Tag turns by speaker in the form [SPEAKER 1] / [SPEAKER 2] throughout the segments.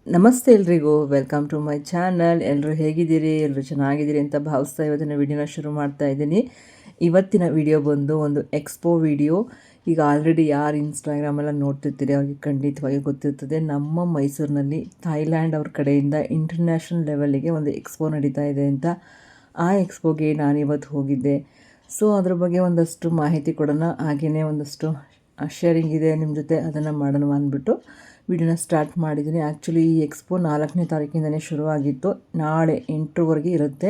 [SPEAKER 1] ನಮಸ್ತೆ ಎಲ್ರಿಗೂ, welcome to my channel. ಎಲ್ಲರೂ ಹೇಗಿದ್ದೀರಿ? ಎಲ್ಲರೂ ಚೆನ್ನಾಗಿದ್ದೀರಿ ಅಂತ ಭಾವಿಸ್ತಾ ಇವತ್ತಿನ ವಿಡಿಯೋನ ಶುರು ಮಾಡ್ತಾ ಇದ್ದೀನಿ. ಇವತ್ತಿನ ವಿಡಿಯೋ ಬಂದು ಒಂದು ಎಕ್ಸ್ಪೋ ವಿಡಿಯೋ. ಈಗ ಆಲ್ರೆಡಿ ಯಾರು ಇನ್ಸ್ಟಾಗ್ರಾಮೆಲ್ಲ ನೋಡ್ತಿರ್ತೀರಿ ಅವ್ರಿಗೆ ಖಂಡಿತವಾಗಿ ಗೊತ್ತಿರ್ತದೆ, ನಮ್ಮ ಮೈಸೂರಿನಲ್ಲಿ ಥೈಲ್ಯಾಂಡ್ ಅವ್ರ ಕಡೆಯಿಂದ ಇಂಟರ್ನ್ಯಾಷನಲ್ ಲೆವೆಲಿಗೆ ಒಂದು ಎಕ್ಸ್ಪೋ ನಡೀತಾ ಇದೆ ಅಂತ. ಆ ಎಕ್ಸ್ಪೋಗೆ ನಾನಿವತ್ತು ಹೋಗಿದ್ದೆ. ಸೊ ಅದ್ರ ಬಗ್ಗೆ ಒಂದಷ್ಟು ಮಾಹಿತಿ ಕೊಡೋಣ, ಹಾಗೆಯೇ ಒಂದಷ್ಟು ಶೇರಿಂಗ್ ಇದೆ ನಿಮ್ಮ ಜೊತೆ, ಅದನ್ನು ಮಾಡೋಣ ಅಂದ್ಬಿಟ್ಟು ವಿಡಿಯೋನ ಸ್ಟಾರ್ಟ್ ಮಾಡಿದ್ದೀನಿ. ಆ್ಯಕ್ಚುಲಿ ಈ ಎಕ್ಸ್ಪೋ 4ನೇ ತಾರೀಕಿಂದನೇ ಶುರುವಾಗಿತ್ತು. ನಾಳೆ 8ರವರೆಗೆ ಇರುತ್ತೆ.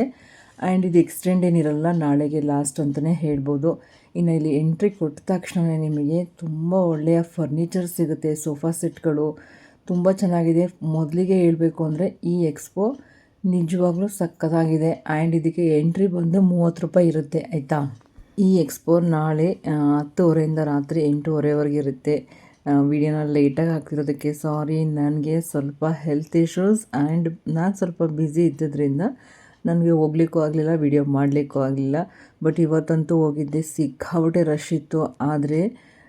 [SPEAKER 1] ಆ್ಯಂಡ್ ಇದು ಎಕ್ಸ್ಟೆಂಡ್ ಏನಿರಲ್ಲ, ನಾಳೆಗೆ ಲಾಸ್ಟ್ ಅಂತಲೇ ಹೇಳ್ಬೋದು. ಇನ್ನು ಇಲ್ಲಿ ಎಂಟ್ರಿ ಕೊಟ್ಟ ತಕ್ಷಣವೇ ನಿಮಗೆ ತುಂಬ ಒಳ್ಳೆಯ ಫರ್ನಿಚರ್ ಸಿಗುತ್ತೆ. ಸೋಫಾ ಸೆಟ್ಗಳು ತುಂಬ ಚೆನ್ನಾಗಿದೆ. ಮೊದಲಿಗೆ ಹೇಳಬೇಕು ಅಂದರೆ ಈ ಎಕ್ಸ್ಪೋ ನಿಜವಾಗ್ಲೂ ಸಕ್ಕತ್ತಾಗಿದೆ. ಆ್ಯಂಡ್ ಇದಕ್ಕೆ ಎಂಟ್ರಿ ಬಂದು 30 ರೂಪಾಯಿ ಇರುತ್ತೆ, ಆಯಿತಾ. ಈ ಎಕ್ಸ್ಪೋ ನಾಳೆ 10:30ಯಿಂದ ರಾತ್ರಿ 8:30ವರೆಗೆ ಇರುತ್ತೆ. ವಿಡಿಯೋನ ಲೇಟಾಗಿ ಹಾಕ್ತಿರೋದಕ್ಕೆ ಸಾರಿ. ನನಗೆ ಸ್ವಲ್ಪ ಹೆಲ್ತ್ ಇಶ್ಯೂಸ್ ಆ್ಯಂಡ್ ನಾನು ಸ್ವಲ್ಪ ಬ್ಯುಸಿ ಇದ್ದಿದ್ದರಿಂದ ನನಗೆ ಹೋಗ್ಲಿಕ್ಕೂ ಆಗಲಿಲ್ಲ, ವಿಡಿಯೋ ಮಾಡಲಿಕ್ಕೂ ಆಗಲಿಲ್ಲ. ಬಟ್ ಇವತ್ತಂತೂ ಹೋಗಿದ್ದೆ, ಸಿಕ್ಕಾಬಿಟ್ಟೆ ರಶ್ ಇತ್ತು. ಆದರೆ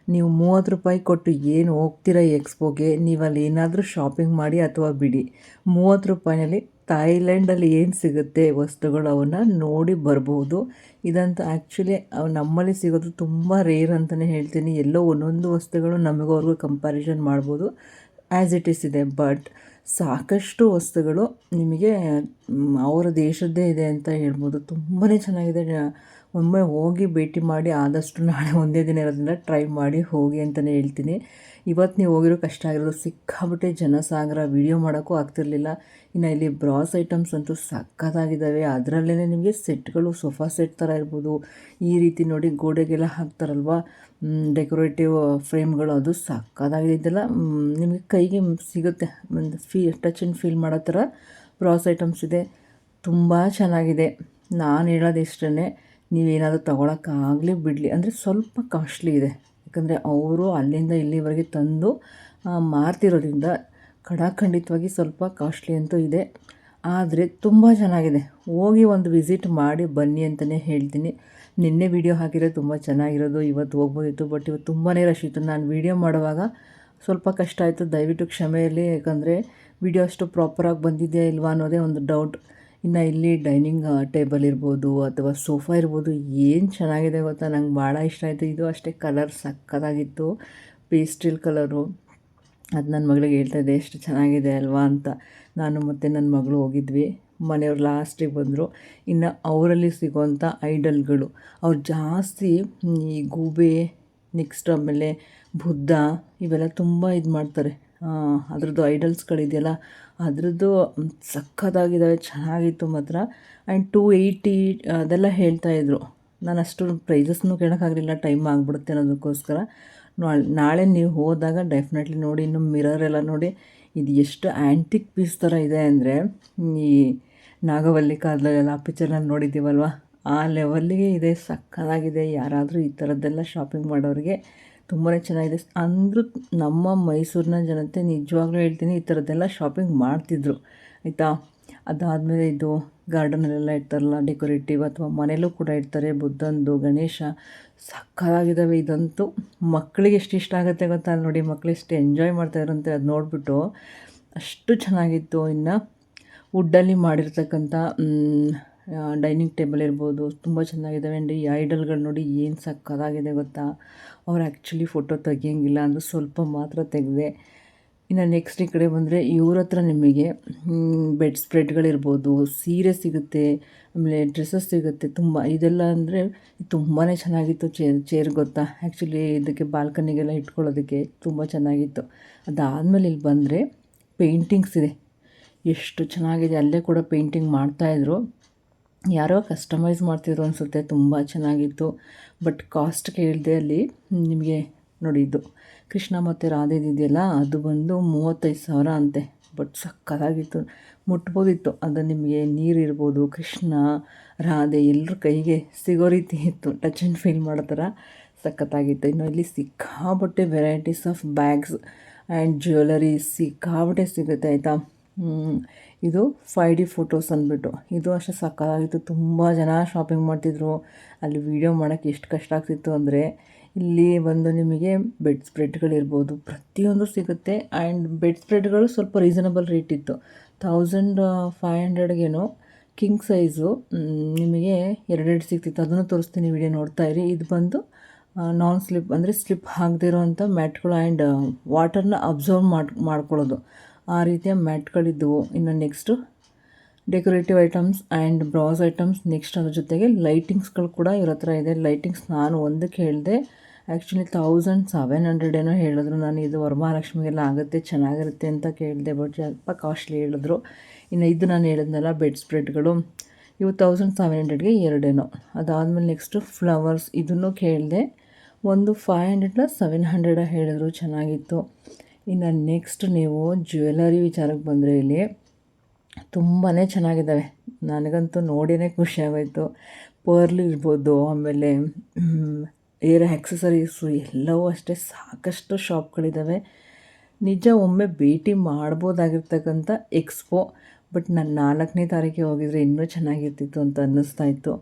[SPEAKER 1] ನೀವು 30 ರೂಪಾಯಿ ಕೊಟ್ಟು ಏನು ಹೋಗ್ತೀರಾ ಈ ಎಕ್ಸ್ಪೋಗೆ, ನೀವು ಅಲ್ಲಿ ಏನಾದರೂ ಶಾಪಿಂಗ್ ಮಾಡಿ ಅಥವಾ ಬಿಡಿ, 30 ರೂಪಾಯಿನಲ್ಲಿ ಥೈಲ್ಯಾಂಡಲ್ಲಿ ಏನು ಸಿಗುತ್ತೆ ವಸ್ತುಗಳು ಅವನ್ನು ನೋಡಿ ಬರ್ಬೋದು. ಇದಂತೂ ಆ್ಯಕ್ಚುಲಿ ನಮ್ಮಲ್ಲಿ ಸಿಗೋದು ತುಂಬ ರೇರ್ ಅಂತಲೇ ಹೇಳ್ತೀನಿ. ಎಲ್ಲೋ ಒಂದೊಂದು ವಸ್ತುಗಳು ನಮಗೂ ಅವ್ರಿಗೂ ಕಂಪ್ಯಾರಿಸನ್ ಮಾಡ್ಬೋದು, ಆ್ಯಸ್ ಇಟ್ ಈಸ್ ಇದೆ. ಬಟ್ ಸಾಕಷ್ಟು ವಸ್ತುಗಳು ನಿಮಗೆ ಅವರ ದೇಶದ್ದೇ ಇದೆ ಅಂತ ಹೇಳ್ಬೋದು. ತುಂಬಾ ಚೆನ್ನಾಗಿದೆ. ಒಮ್ಮೆ ಹೋಗಿ ಭೇಟಿ ಮಾಡಿ, ಆದಷ್ಟು ನಾಳೆ ಒಂದೇ ದಿನ ಇರೋದ್ರಿಂದ ಟ್ರೈ ಮಾಡಿ ಹೋಗಿ ಅಂತಲೇ ಹೇಳ್ತೀನಿ. ಇವತ್ತು ನೀವು ಹೋಗಿರೋ ಕಷ್ಟ ಆಗಿರೋದು, ಸಿಕ್ಕಾಬಿಟ್ಟೆ ಜನಸಾಗರ, ವೀಡಿಯೋ ಮಾಡೋಕ್ಕೂ ಆಗ್ತಿರ್ಲಿಲ್ಲ. ಇನ್ನು ಇಲ್ಲಿ ಬ್ರಾಸ್ ಐಟಮ್ಸ್ ಅಂತೂ ಸಕ್ಕತ್ತಾಗಿದ್ದಾವೆ. ಅದರಲ್ಲೇ ನಿಮಗೆ ಸೆಟ್ಗಳು, ಸೋಫಾ ಸೆಟ್ ಥರ ಇರ್ಬೋದು. ಈ ರೀತಿ ನೋಡಿ ಗೋಡೆಗೆಲ್ಲ ಹಾಕ್ತಾರಲ್ವ ಡೆಕೋರೇಟಿವ್ ಫ್ರೇಮ್ಗಳು, ಅದು ಸಕ್ಕತ್ತಾಗಿದೆ. ಇದೆಲ್ಲ ನಿಮಗೆ ಕೈಗೆ ಸಿಗುತ್ತೆ, ಒಂದು ಟಚ್ ಆ್ಯಂಡ್ ಫೀಲ್ ಮಾಡೋ ಥರ ಬ್ರಾಸ್ ಐಟಮ್ಸ್ ಇದೆ. ತುಂಬ ಚೆನ್ನಾಗಿದೆ. ನಾನು ಹೇಳೋದು ಇಷ್ಟೇ, ನೀವೇನಾದರೂ ತೊಗೊಳಕ್ಕಾಗಲಿ ಬಿಡಲಿ, ಅಂದರೆ ಸ್ವಲ್ಪ ಕಾಸ್ಟ್ಲಿ ಇದೆ. ಯಾಕಂದರೆ ಅವರು ಅಲ್ಲಿಂದ ಇಲ್ಲಿವರೆಗೆ ತಂದು ಮಾರ್ತಿರೋದ್ರಿಂದ ಖಂಡಿತವಾಗಿ ಸ್ವಲ್ಪ ಕಾಸ್ಟ್ಲಿ ಅಂತೂ ಇದೆ. ಆದರೆ ತುಂಬ ಚೆನ್ನಾಗಿದೆ. ಹೋಗಿ ಒಂದು ವಿಸಿಟ್ ಮಾಡಿ ಬನ್ನಿ ಅಂತಲೇ ಹೇಳ್ತೀನಿ. ನಿನ್ನೆ ವೀಡಿಯೋ ಹಾಕಿದರೆ ತುಂಬ ಚೆನ್ನಾಗಿರೋದು, ಇವತ್ತು ಹೋಗ್ಬೋದಿತ್ತು. ಬಟ್ ಇವತ್ತು ತುಂಬಾ ರಶ್ ಇತ್ತು. ನಾನು ವೀಡಿಯೋ ಮಾಡುವಾಗ ಸ್ವಲ್ಪ ಕಷ್ಟ ಆಯಿತು, ದಯವಿಟ್ಟು ಕ್ಷಮೆಯಲ್ಲಿ. ಯಾಕಂದರೆ ವೀಡಿಯೋ ಅಷ್ಟು ಪ್ರಾಪರಾಗಿ ಬಂದಿದೆಯಾ ಇಲ್ವಾ ಅನ್ನೋದೇ ಒಂದು ಡೌಟ್. ಇನ್ನು ಇಲ್ಲಿ ಡೈನಿಂಗ್ ಟೇಬಲ್ ಇರ್ಬೋದು ಅಥವಾ ಸೋಫಾ ಇರ್ಬೋದು, ಏನು ಚೆನ್ನಾಗಿದೆ ಗೊತ್ತಾ, ನಂಗೆ ಭಾಳ ಇಷ್ಟ ಆಯಿತು. ಇದು ಅಷ್ಟೇ ಕಲರ್ ಸಕ್ಕತ್ತಾಗಿತ್ತು, ಪೇಸ್ಟಲ್ ಕಲರು. ಅದು ನನ್ನ ಮಗಳಿಗೆ ಹೇಳ್ತಾಯಿದ್ದೆ ಎಷ್ಟು ಚೆನ್ನಾಗಿದೆ ಅಲ್ವಾ ಅಂತ. ನಾನು ಮತ್ತು ನನ್ನ ಮಗಳು ಹೋಗಿದ್ವಿ. ಮನೆಯವ್ರು ಲಾಸ್ಟಿಗೆ ಬಂದರು. ಇನ್ನು ಅವರಲ್ಲಿ ಸಿಗೋವಂಥ ಐಡಲ್ಗಳು, ಅವ್ರು ಜಾಸ್ತಿ ಈ ಗೂಬೆ, ನೆಕ್ಸ್ಟ್ ಆಮೇಲೆ ಬುದ್ಧ, ಇವೆಲ್ಲ ತುಂಬ ಇದು ಮಾಡ್ತಾರೆ. ಅದ್ರದ್ದು ಐಡಲ್ಸ್ಗಳಿದೆಯಲ್ಲ, ಅದರದ್ದು ಸಕ್ಕತ್ತಾಗಿದ್ದಾವೆ, ಚೆನ್ನಾಗಿತ್ತು ಮಾತ್ರ. ಆ್ಯಂಡ್ 280 ಅದೆಲ್ಲ ಹೇಳ್ತಾಯಿದ್ರು. ನಾನು ಅಷ್ಟು ಪ್ರೈಸಸ್ನೂ ಕೇಳೋಕ್ಕಾಗಲಿಲ್ಲ, ಟೈಮ್ ಆಗಿಬಿಡುತ್ತೆ ಅನ್ನೋದಕ್ಕೋಸ್ಕರ. ನಾಳೆ ನೀವು ಹೋದಾಗ ಡೆಫಿನೆಟ್ಲಿ ನೋಡಿ. ಇನ್ನು ಮಿರರ್ ಎಲ್ಲ ನೋಡಿ, ಇದು ಎಷ್ಟು ಆ್ಯಂಟಿಕ್ ಪೀಸ್ ಥರ ಇದೆ ಅಂದರೆ, ಈ ನಾಗವಲ್ಲಿ ಕಾಲದಲ್ಲೆಲ್ಲ ಪಿಕ್ಚರ್ನಲ್ಲಿ ನೋಡಿದ್ದೀವಲ್ವ, ಆ ಲೆವೆಲ್ಲಿಗೆ ಇದೆ. ಸಕ್ಕತ್ತಾಗಿದೆ. ಯಾರಾದರೂ ಈ ಥರದ್ದೆಲ್ಲ ಶಾಪಿಂಗ್ ಮಾಡೋರಿಗೆ ತುಂಬಾ ಚೆನ್ನಾಗಿದೆ. ಅಂದರೂ ನಮ್ಮ ಮೈಸೂರಿನ ಜನತೆ ನಿಜವಾಗ್ಲೂ ಹೇಳ್ತೀನಿ, ಈ ಥರದ್ದೆಲ್ಲ ಶಾಪಿಂಗ್ ಮಾಡ್ತಿದ್ರು, ಆಯಿತಾ. ಅದಾದಮೇಲೆ ಇದು ಗಾರ್ಡನಲ್ಲೆಲ್ಲ ಇರ್ತಾರಲ್ಲ ಡೆಕೋರೇಟಿವ್, ಅಥವಾ ಮನೇಲೂ ಕೂಡ ಇರ್ತಾರೆ, ಬುದ್ಧಂದು, ಗಣೇಶ, ಸಕ್ಕತ್ತಾಗಿದ್ದಾವೆ. ಇದಂತೂ ಮಕ್ಕಳಿಗೆ ಎಷ್ಟು ಇಷ್ಟ ಆಗುತ್ತೆ ಗೊತ್ತಾ. ಅಲ್ಲಿ ನೋಡಿ, ಮಕ್ಕಳು ಎಷ್ಟು ಎಂಜಾಯ್ ಮಾಡ್ತಾಯಿರಂತೆ ಅದು ನೋಡಿಬಿಟ್ಟು, ಅಷ್ಟು ಚೆನ್ನಾಗಿತ್ತು. ಇನ್ನು ವುಡ್ಡಲ್ಲಿ ಮಾಡಿರ್ತಕ್ಕಂಥ ಡೈನಿಂಗ್ ಟೇಬಲ್ ಇರ್ಬೋದು, ತುಂಬ ಚೆನ್ನಾಗಿದ್ದಾವೆ. ಆ್ಯಂಡ್ ಈ ಐಡಲ್ಗಳು ನೋಡಿ ಏನು ಸಕ್ಕತ್ತಾಗಿದೆ ಗೊತ್ತಾ. ಅವ್ರು ಆ್ಯಕ್ಚುಲಿ ಫೋಟೋ ತೆಗಿಯೋಂಗಿಲ್ಲ ಅಂದರೂ ಸ್ವಲ್ಪ ಮಾತ್ರ ತೆಗೆದೆ. ಇನ್ನು ನೆಕ್ಸ್ಟ್ ಈ ಕಡೆ ಬಂದರೆ ಇವ್ರ ಹತ್ರ ನಿಮಗೆ ಬೆಡ್ ಸ್ಪ್ರೆಡ್ಗಳಿರ್ಬೋದು, ಸೀರೆ ಸಿಗುತ್ತೆ, ಆಮೇಲೆ ಡ್ರೆಸ್ಸಸ್ ಸಿಗುತ್ತೆ. ತುಂಬ ಇದೆಲ್ಲ ಅಂದರೆ ತುಂಬಾ ಚೆನ್ನಾಗಿತ್ತು. ಚೇರ್ ಗೊತ್ತಾ, ಆ್ಯಕ್ಚುಲಿ ಇದಕ್ಕೆ ಬಾಲ್ಕನಿಗೆಲ್ಲ ಇಟ್ಕೊಳ್ಳೋದಕ್ಕೆ ತುಂಬ ಚೆನ್ನಾಗಿತ್ತು. ಅದಾದಮೇಲೆ ಇಲ್ಲಿ ಬಂದರೆ ಪೇಂಟಿಂಗ್ಸ್ ಇದೆ, ಎಷ್ಟು ಚೆನ್ನಾಗಿದೆ. ಅಲ್ಲೇ ಕೂಡ ಪೇಂಟಿಂಗ್ ಮಾಡ್ತಾಯಿದ್ರು, ಯಾರೋ ಕಸ್ಟಮೈಸ್ ಮಾಡ್ತಿದ್ರು ಅನಿಸುತ್ತೆ. ತುಂಬ ಚೆನ್ನಾಗಿತ್ತು. ಬಟ್ ಕಾಸ್ಟ್ ಕೇಳಿದೆ ಅಲ್ಲಿ ನಿಮಗೆ. ನೋಡಿ, ಇದು ಕೃಷ್ಣ ಮತ್ತು ರಾಧೆದಿದೆಯಲ್ಲ, ಅದು ಬಂದು 35,000 ಅಂತೆ. ಬಟ್ ಸಕ್ಕತ್ತಾಗಿತ್ತು, ಮುಟ್ಬೋದಿತ್ತು. ಅದು ನಿಮಗೆ ನೀರಿರ್ಬೋದು, ಕೃಷ್ಣ ರಾಧೆ ಎಲ್ಲರ ಕೈಗೆ ಸಿಗೋ ರೀತಿ ಇತ್ತು, ಟಚ್ ಆ್ಯಂಡ್ ಫೀಲ್ ಮಾಡೋ ಥರ ಸಖತ್ತಾಗಿತ್ತು. ಇನ್ನು ಇಲ್ಲಿ ಸಿಕ್ಕಾಬಟ್ಟೆ varieties of bags and jewellery ಸಿಕ್ಕಾಬಟ್ಟೆ ಸಿಗುತ್ತೆ, ಆಯಿತಾ. ಇದು 5D ಫೋಟೋಸ್ ಅಂದ್ಬಿಟ್ಟು, ಇದು ಅಷ್ಟೇ ಸಕ್ಕತ್ತಾಗಿತ್ತು. ತುಂಬ ಜನ ಶಾಪಿಂಗ್ ಮಾಡ್ತಿದ್ರು. ಅಲ್ಲಿ ವೀಡಿಯೋ ಮಾಡೋಕ್ಕೆ ಎಷ್ಟು ಕಷ್ಟ ಆಗ್ತಿತ್ತು ಅಂದರೆ, ಇಲ್ಲಿ ಬಂದು ನಿಮಗೆ ಬೆಡ್ ಸ್ಪ್ರೆಡ್ಗಳಿರ್ಬೋದು, ಪ್ರತಿಯೊಂದು ಸಿಗುತ್ತೆ. ಆ್ಯಂಡ್ ಬೆಡ್ ಸ್ಪ್ರೆಡ್ಗಳು ಸ್ವಲ್ಪ ರೀಸನಬಲ್ ರೇಟ್ ಇತ್ತು. 1500ಗೇನೋ ಕಿಂಗ್ ಸೈಜು ನಿಮಗೆ ಎರಡೆರಡು ಸಿಗ್ತಿತ್ತು. ಅದನ್ನು ತೋರಿಸ್ತೀನಿ, ವಿಡಿಯೋ ನೋಡ್ತಾ ಇರಿ. ಇದು ಬಂದು ನಾನ್ ಸ್ಲಿಪ್ ಅಂದರೆ ಸ್ಲಿಪ್ ಆಗದೇ ಇರೋವಂಥ ಮ್ಯಾಟ್ಗಳು ಆ್ಯಂಡ್ ವಾಟರ್ನ ಅಬ್ಸರ್ವ್ ಮಾಡ್ಕೊಳ್ಳೋದು ಆ ರೀತಿಯ ಮ್ಯಾಟ್ಗಳಿದ್ದವು. ಇನ್ನು next decorative items and brass items. Next ಅದ್ರ ಜೊತೆಗೆ ಲೈಟಿಂಗ್ಸ್ಗಳು ಕೂಡ ಇವ್ರ ಹತ್ರ ಇದೆ. ಲೈಟಿಂಗ್ಸ್ ನಾನು ಒಂದಕ್ಕೆ ಹೇಳಿದೆ, ಆ್ಯಕ್ಚುಲಿ 1700 ಏನೋ ಹೇಳಿದ್ರು. ನಾನು ಇದು ವರಮಹಾಲಕ್ಷ್ಮಿಗೆಲ್ಲ ಆಗುತ್ತೆ, ಚೆನ್ನಾಗಿರುತ್ತೆ ಅಂತ ಕೇಳಿದೆ, ಬಟ್ ಸ್ವಲ್ಪ ಕಾಸ್ಟ್ಲಿ ಹೇಳಿದ್ರು. ಇನ್ನು ಇದು ನಾನು ಹೇಳಿದ್ನಲ್ಲ ಬೆಡ್ ಸ್ಪ್ರೆಡ್ಗಳು, ಇವು 1700ಗೆ ಎರಡೇನೋ. ಅದಾದಮೇಲೆ ನೆಕ್ಸ್ಟು ಫ್ಲವರ್ಸ್, ಇದನ್ನು ಕೇಳಿದೆ, ಒಂದು 500 700 ಹೇಳಿದ್ರು, ಚೆನ್ನಾಗಿತ್ತು. ಇನ್ನು ನೆಕ್ಸ್ಟ್ ನೀವು ಜ್ಯುವೆಲರಿ ವಿಚಾರಕ್ಕೆ ಬಂದರೆ ಇಲ್ಲಿ ತುಂಬಾ ಚೆನ್ನಾಗಿದ್ದಾವೆ. ನನಗಂತೂ ನೋಡಿಯೇ ಖುಷಿಯಾಗೋಯ್ತು. ಪರ್ಲ್ ಇರ್ಬೋದು, ಆಮೇಲೆ ಏರ್ ಆ್ಯಕ್ಸಸರೀಸು ಎಲ್ಲವೂ ಅಷ್ಟೇ ಸಾಕಷ್ಟು ಶಾಪ್ಗಳಿದ್ದಾವೆ. ನಿಜ ಒಮ್ಮೆ ಭೇಟಿ ಮಾಡ್ಬೋದಾಗಿರ್ತಕ್ಕಂಥ ಎಕ್ಸ್ಪೋ. ಬಟ್ ನಾನು 4ನೇ ತಾರೀಕಿಗೆ ಹೋಗಿದ್ರೆ ಇನ್ನೂ ಚೆನ್ನಾಗಿರ್ತಿತ್ತು ಅಂತ ಅನ್ನಿಸ್ತಾ ಇತ್ತು.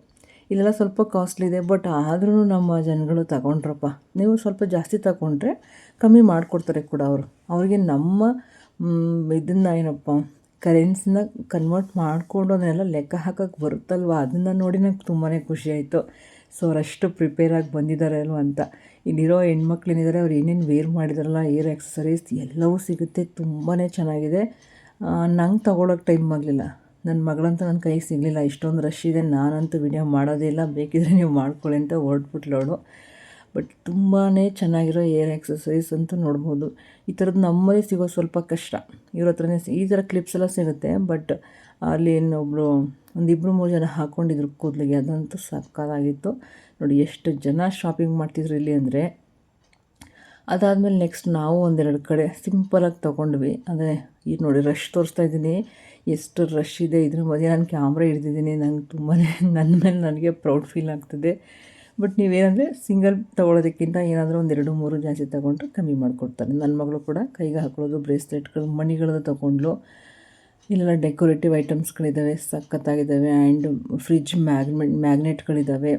[SPEAKER 1] ಇಲ್ಲೆಲ್ಲ ಸ್ವಲ್ಪ ಕಾಸ್ಟ್ಲಿ ಇದೆ, ಬಟ್ ಆದ್ರೂ ನಮ್ಮ ಜನಗಳು ತಗೊಂಡ್ರಪ್ಪ. ನೀವು ಸ್ವಲ್ಪ ಜಾಸ್ತಿ ತಗೊಂಡ್ರೆ ಕಮ್ಮಿ ಮಾಡಿಕೊಡ್ತಾರೆ ಕೂಡ ಅವರು. ಅವ್ರಿಗೆ ನಮ್ಮ ಇದನ್ನು ಏನಪ್ಪ ಕರೆನ್ಸಿನ ಕನ್ವರ್ಟ್ ಮಾಡಿಕೊಂಡು ಅದನ್ನೆಲ್ಲ ಲೆಕ್ಕ ಹಾಕೋಕ್ಕೆ ಬರುತ್ತಲ್ವ, ಅದನ್ನು ನೋಡಿ ನಂಗೆ ತುಂಬಾ ಖುಷಿ ಆಯಿತು. ಸೊ ಅವರಷ್ಟು ಪ್ರಿಪೇರಾಗಿ ಬಂದಿದ್ದಾರೆ ಅಲ್ವ ಅಂತ. ಇಲ್ಲಿರೋ ಹೆಣ್ಮಕ್ಳೇನಿದ್ದಾರೆ ಅವ್ರು ಏನೇನು ವೇರ್ ಮಾಡಿದಾರಲ್ಲ, ಏರ್ ಆ್ಯಕ್ಸಸರೀಸ್ ಎಲ್ಲವೂ ಸಿಗುತ್ತೆ, ತುಂಬಾ ಚೆನ್ನಾಗಿದೆ. ನಂಗೆ ತೊಗೊಳೋಕ್ಕೆ ಟೈಮ್ ಆಗಲಿಲ್ಲ, ನನ್ನ ಮಗಳಂತೂ ನನ್ನ ಕೈಗೆ ಸಿಗಲಿಲ್ಲ. ಇಷ್ಟೊಂದು ರಶ್ ಇದೆ, ನಾನಂತೂ ವಿಡಿಯೋ ಮಾಡೋದೇ ಇಲ್ಲ, ಬೇಕಿದ್ರೆ ನೀವು ಮಾಡ್ಕೊಳ್ಳಿ ಅಂತ ಹೊರಟ್ಬಿಟ್ಲೋಳು. ಬಟ್ ತುಂಬಾ ಚೆನ್ನಾಗಿರೋ ಏರ್ ಆ್ಯಕ್ಸಸರೀಸ್ ಅಂತೂ ನೋಡ್ಬೋದು. ಈ ಥರದ್ದು ನಮ್ಮಲ್ಲಿ ಸಿಗೋದು ಸ್ವಲ್ಪ ಕಷ್ಟ. ಇವ್ರ ಹತ್ರನೇ ಈ ಥರ ಕ್ಲಿಪ್ಸ್ ಎಲ್ಲ ಸಿಗುತ್ತೆ. ಬಟ್ ಅಲ್ಲಿ ಇನ್ನೊಬ್ಬರು 1-2-3 ಜನ ಹಾಕ್ಕೊಂಡಿದ್ರು ಕೂದಲಿಗೆ, ಅದಂತೂ ಸಕ್ಕತ್ತಾಗಿತ್ತು. ನೋಡಿ ಎಷ್ಟು ಜನ ಶಾಪಿಂಗ್ ಮಾಡ್ತಿದ್ರು ಇಲ್ಲಿ ಅಂದರೆ. ಅದಾದಮೇಲೆ ನೆಕ್ಸ್ಟ್ ನಾವು ಒಂದೆರಡು ಕಡೆ ಸಿಂಪಲಾಗಿ ತೊಗೊಂಡ್ವಿ. ಅಂದರೆ ಈಗ ನೋಡಿ ರಶ್ ತೋರಿಸ್ತಾ ಇದ್ದೀನಿ, ಎಷ್ಟು ರಶ್ ಇದೆ. ಇದ್ರ ಮಧ್ಯೆ ನಾನು ಕ್ಯಾಮ್ರಾ ಹಿಡ್ದಿದ್ದೀನಿ. ನಂಗೆ ತುಂಬಾ ನನ್ನ ಮೇಲೆ ನನಗೆ ಪ್ರೌಡ್ ಫೀಲ್ ಆಗ್ತದೆ. ಬಟ್ ನೀವೇನಂದರೆ ಸಿಂಗಲ್ ತೊಗೊಳೋದಕ್ಕಿಂತ ಏನಾದರೂ 1-2-3 ಜಾಸ್ತಿ ತೊಗೊಂಡ್ರೆ ಕಮ್ಮಿ ಮಾಡಿಕೊಡ್ತಾರೆ. ನನ್ನ ಮಗಳು ಕೂಡ ಕೈಗೆ ಹಾಕೊಳ್ಳೋದು ಬ್ರೇಸ್ಲೆಟ್ಗಳು, ಮಣಿಗಳದ್ದು ತೊಗೊಂಡ್ಲು. ಇಲ್ಲೆಲ್ಲ ಡೆಕೋರೇಟಿವ್ ಐಟಮ್ಸ್ಗಳಿದ್ದಾವೆ, ಸಖತ್ತಾಗಿದ್ದಾವೆ. ಆ್ಯಂಡ್ ಫ್ರಿಜ್ ಮ್ಯಾಗ್ನೆಟ್ಗಳಿದ್ದಾವೆ.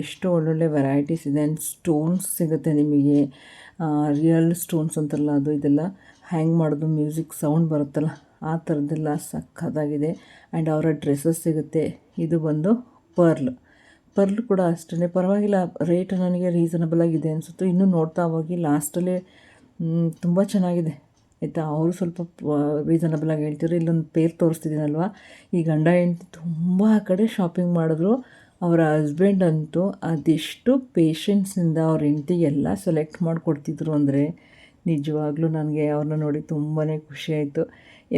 [SPEAKER 1] ಎಷ್ಟು ಒಳ್ಳೊಳ್ಳೆ ವೆರೈಟೀಸ್ ಇದೆ. ಆ್ಯಂಡ್ ಸ್ಟೋನ್ಸ್ ಸಿಗುತ್ತೆ ನಿಮಗೆ, ರಿಯಲ್ ಸ್ಟೋನ್ಸ್ ಅಂತಾರಲ್ಲ ಅದು, ಇದೆಲ್ಲ ಹ್ಯಾಂಗ್ ಮಾಡೋದು, ಮ್ಯೂಸಿಕ್ ಸೌಂಡ್ ಬರುತ್ತಲ್ಲ ಆ ಥರದ್ದೆಲ್ಲ ಸಖತ್ತಾಗಿದೆ. ಆ್ಯಂಡ್ ಅವರ ಡ್ರೆಸ್ಸಸ್ ಸಿಗುತ್ತೆ. ಇದು ಬಂದು ಪರ್ಲ್ ಕೂಡ ಅಷ್ಟೇ ಪರವಾಗಿಲ್ಲ, ರೇಟ್ ನನಗೆ ರೀಸನಬಲ್ ಆಗಿದೆ ಅನಿಸುತ್ತೆ. ಇನ್ನೂ ನೋಡ್ತಾ ಹೋಗಿ ಲಾಸ್ಟಲ್ಲಿ ತುಂಬ ಚೆನ್ನಾಗಿದೆ ಆಯಿತಾ. ಅವರು ಸ್ವಲ್ಪ ರೀಸನಬಲಾಗಿ ಹೇಳ್ತಿದ್ರು. ಇಲ್ಲೊಂದು ಪೇರ್ ತೋರಿಸ್ತಿದ್ದೀನಲ್ವ, ಈ ಗಂಡ ಹೆಂಡತಿ ತುಂಬ ಆ ಕಡೆ ಶಾಪಿಂಗ್ ಮಾಡಿದ್ರು. ಅವರ ಹಸ್ಬೆಂಡ್ ಅಂತೂ ಅದೆಷ್ಟು ಪೇಷನ್ಸಿಂದ ಅವ್ರ ಹೆಂಡತಿಗೆಲ್ಲ ಸೆಲೆಕ್ಟ್ ಮಾಡಿಕೊಡ್ತಿದ್ರು ಅಂದರೆ ನಿಜವಾಗ್ಲೂ ನನಗೆ ಅವ್ರನ್ನ ನೋಡಿ ತುಂಬಾ ಖುಷಿಯಾಯಿತು.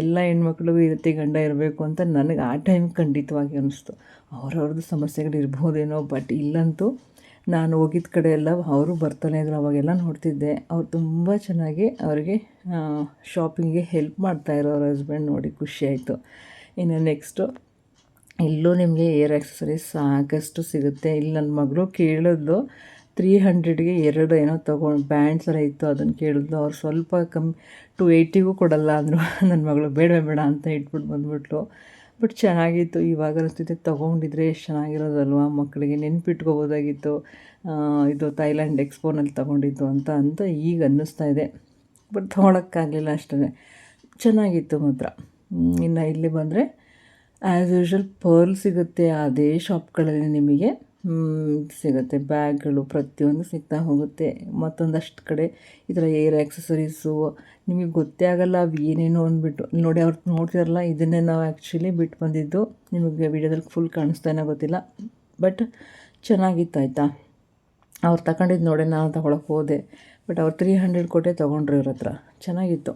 [SPEAKER 1] ಎಲ್ಲ ಹೆಣ್ಮಕ್ಳಿಗೂ ಈ ರೀತಿ ಗಂಡ ಇರಬೇಕು ಅಂತ ನನಗೆ ಆ ಟೈಮ್ ಖಂಡಿತವಾಗಿ ಅನ್ನಿಸ್ತು. ಅವ್ರವ್ರದ್ದು ಸಮಸ್ಯೆಗಳಿರ್ಬೋದೇನೋ, ಬಟ್ ಇಲ್ಲಂತೂ ನಾನು ಹೋಗಿದ್ದ ಕಡೆ ಎಲ್ಲ ಅವರು ಬರ್ತಾನೆ ಇದ್ರು. ಅವಾಗೆಲ್ಲ ನೋಡ್ತಿದ್ದೆ ಅವ್ರು ತುಂಬ ಚೆನ್ನಾಗಿ ಅವರಿಗೆ ಶಾಪಿಂಗಿಗೆ ಹೆಲ್ಪ್ ಮಾಡ್ತಾಯಿರೋ ಅವ್ರ ಹಸ್ಬೆಂಡ್ ನೋಡಿ ಖುಷಿಯಾಯಿತು. ಇನ್ನು ನೆಕ್ಸ್ಟು ಇಲ್ಲೂ ನಿಮಗೆ ಏರ್ ಆ್ಯಕ್ಸಸರೀಸ್ ಸಾಕಷ್ಟು ಸಿಗುತ್ತೆ. ಇಲ್ಲಿ ನನ್ನ ಮಗಳು ಕೇಳಿದ್ಲು 300ಗೆ 2 ಏನೋ ತೊಗೊಂಡು ಬ್ಯಾಂಡ್ಸ್ ಎಲ್ಲ ಇತ್ತು, ಅದನ್ನು ಕೇಳಿದ್ಲು. ಅವ್ರು ಸ್ವಲ್ಪ ಕಮ್ಮಿ 280ಗೂ ಕೊಡಲ್ಲ ಅಂದರು. ನನ್ನ ಮಗಳು ಬೇಡ ಅಂತ ಇಟ್ಬಿಟ್ಟು ಬಂದುಬಿಟ್ಲು. ಬಟ್ ಚೆನ್ನಾಗಿತ್ತು. ಇವಾಗ ಅನಿಸ್ತಿದೆ ತೊಗೊಂಡಿದ್ರೆ ಎಷ್ಟು ಚೆನ್ನಾಗಿರೋದಲ್ವ, ಮಕ್ಕಳಿಗೆ ನೆನ್ಪಿಟ್ಕೋಬೋದಾಗಿತ್ತು. ಇದು ಥೈಲ್ಯಾಂಡ್ ಎಕ್ಸ್ಪೋನಲ್ಲಿ ತೊಗೊಂಡಿದ್ದು ಅಂತ ಈಗ ಅನ್ನಿಸ್ತಾ ಇದೆ. ಬಟ್ ತೊಗೊಳಕ್ಕಾಗಲಿಲ್ಲ ಅಷ್ಟೇ. ಚೆನ್ನಾಗಿತ್ತು ಮಾತ್ರ. ಇನ್ನು ಇಲ್ಲಿ ಬಂದರೆ ಆ್ಯಸ್ ಯೂಶ್ವಲ್ ಪರ್ಲ್ ಸಿಗುತ್ತೆ. ಅದೇ ಶಾಪ್ಗಳಲ್ಲಿ ನಿಮಗೆ ಸಿಗುತ್ತೆ. ಬ್ಯಾಗ್ಗಳು ಪ್ರತಿಯೊಂದು ಸಿಗ್ತಾ ಹೋಗುತ್ತೆ. ಮತ್ತೊಂದಷ್ಟು ಕಡೆ ಈ ಥರ ಏರ್ ಆ್ಯಕ್ಸಸರೀಸು ನಿಮಗೆ ಗೊತ್ತೇ ಆಗೋಲ್ಲ ಅವು ಏನೇನೋ ಅಂದ್ಬಿಟ್ಟು. ನೋಡಿ ಅವ್ರು ನೋಡ್ತಿರಲ್ಲ, ಇದನ್ನೇ ನಾವು ಆ್ಯಕ್ಚುಲಿ ಬಿಟ್ಟು ಬಂದಿದ್ದು. ನಿಮಗೆ ವೀಡಿಯೋದಲ್ಲಿ ಫುಲ್ ಕಾಣಿಸ್ತಾನೋ ಗೊತ್ತಿಲ್ಲ, ಬಟ್ ಚೆನ್ನಾಗಿತ್ತು ಆಯಿತಾ. ಅವ್ರು ತಗೊಂಡಿದ್ದು ನೋಡಿ ನಾನು ತೊಗೊಳಕ್ಕೆ ಹೋದೆ. ಬಟ್ ಅವ್ರು 300 ಕೊಟ್ಟೆ ತೊಗೊಂಡ್ರು ಇವ್ರ ಹತ್ರ. ಚೆನ್ನಾಗಿತ್ತು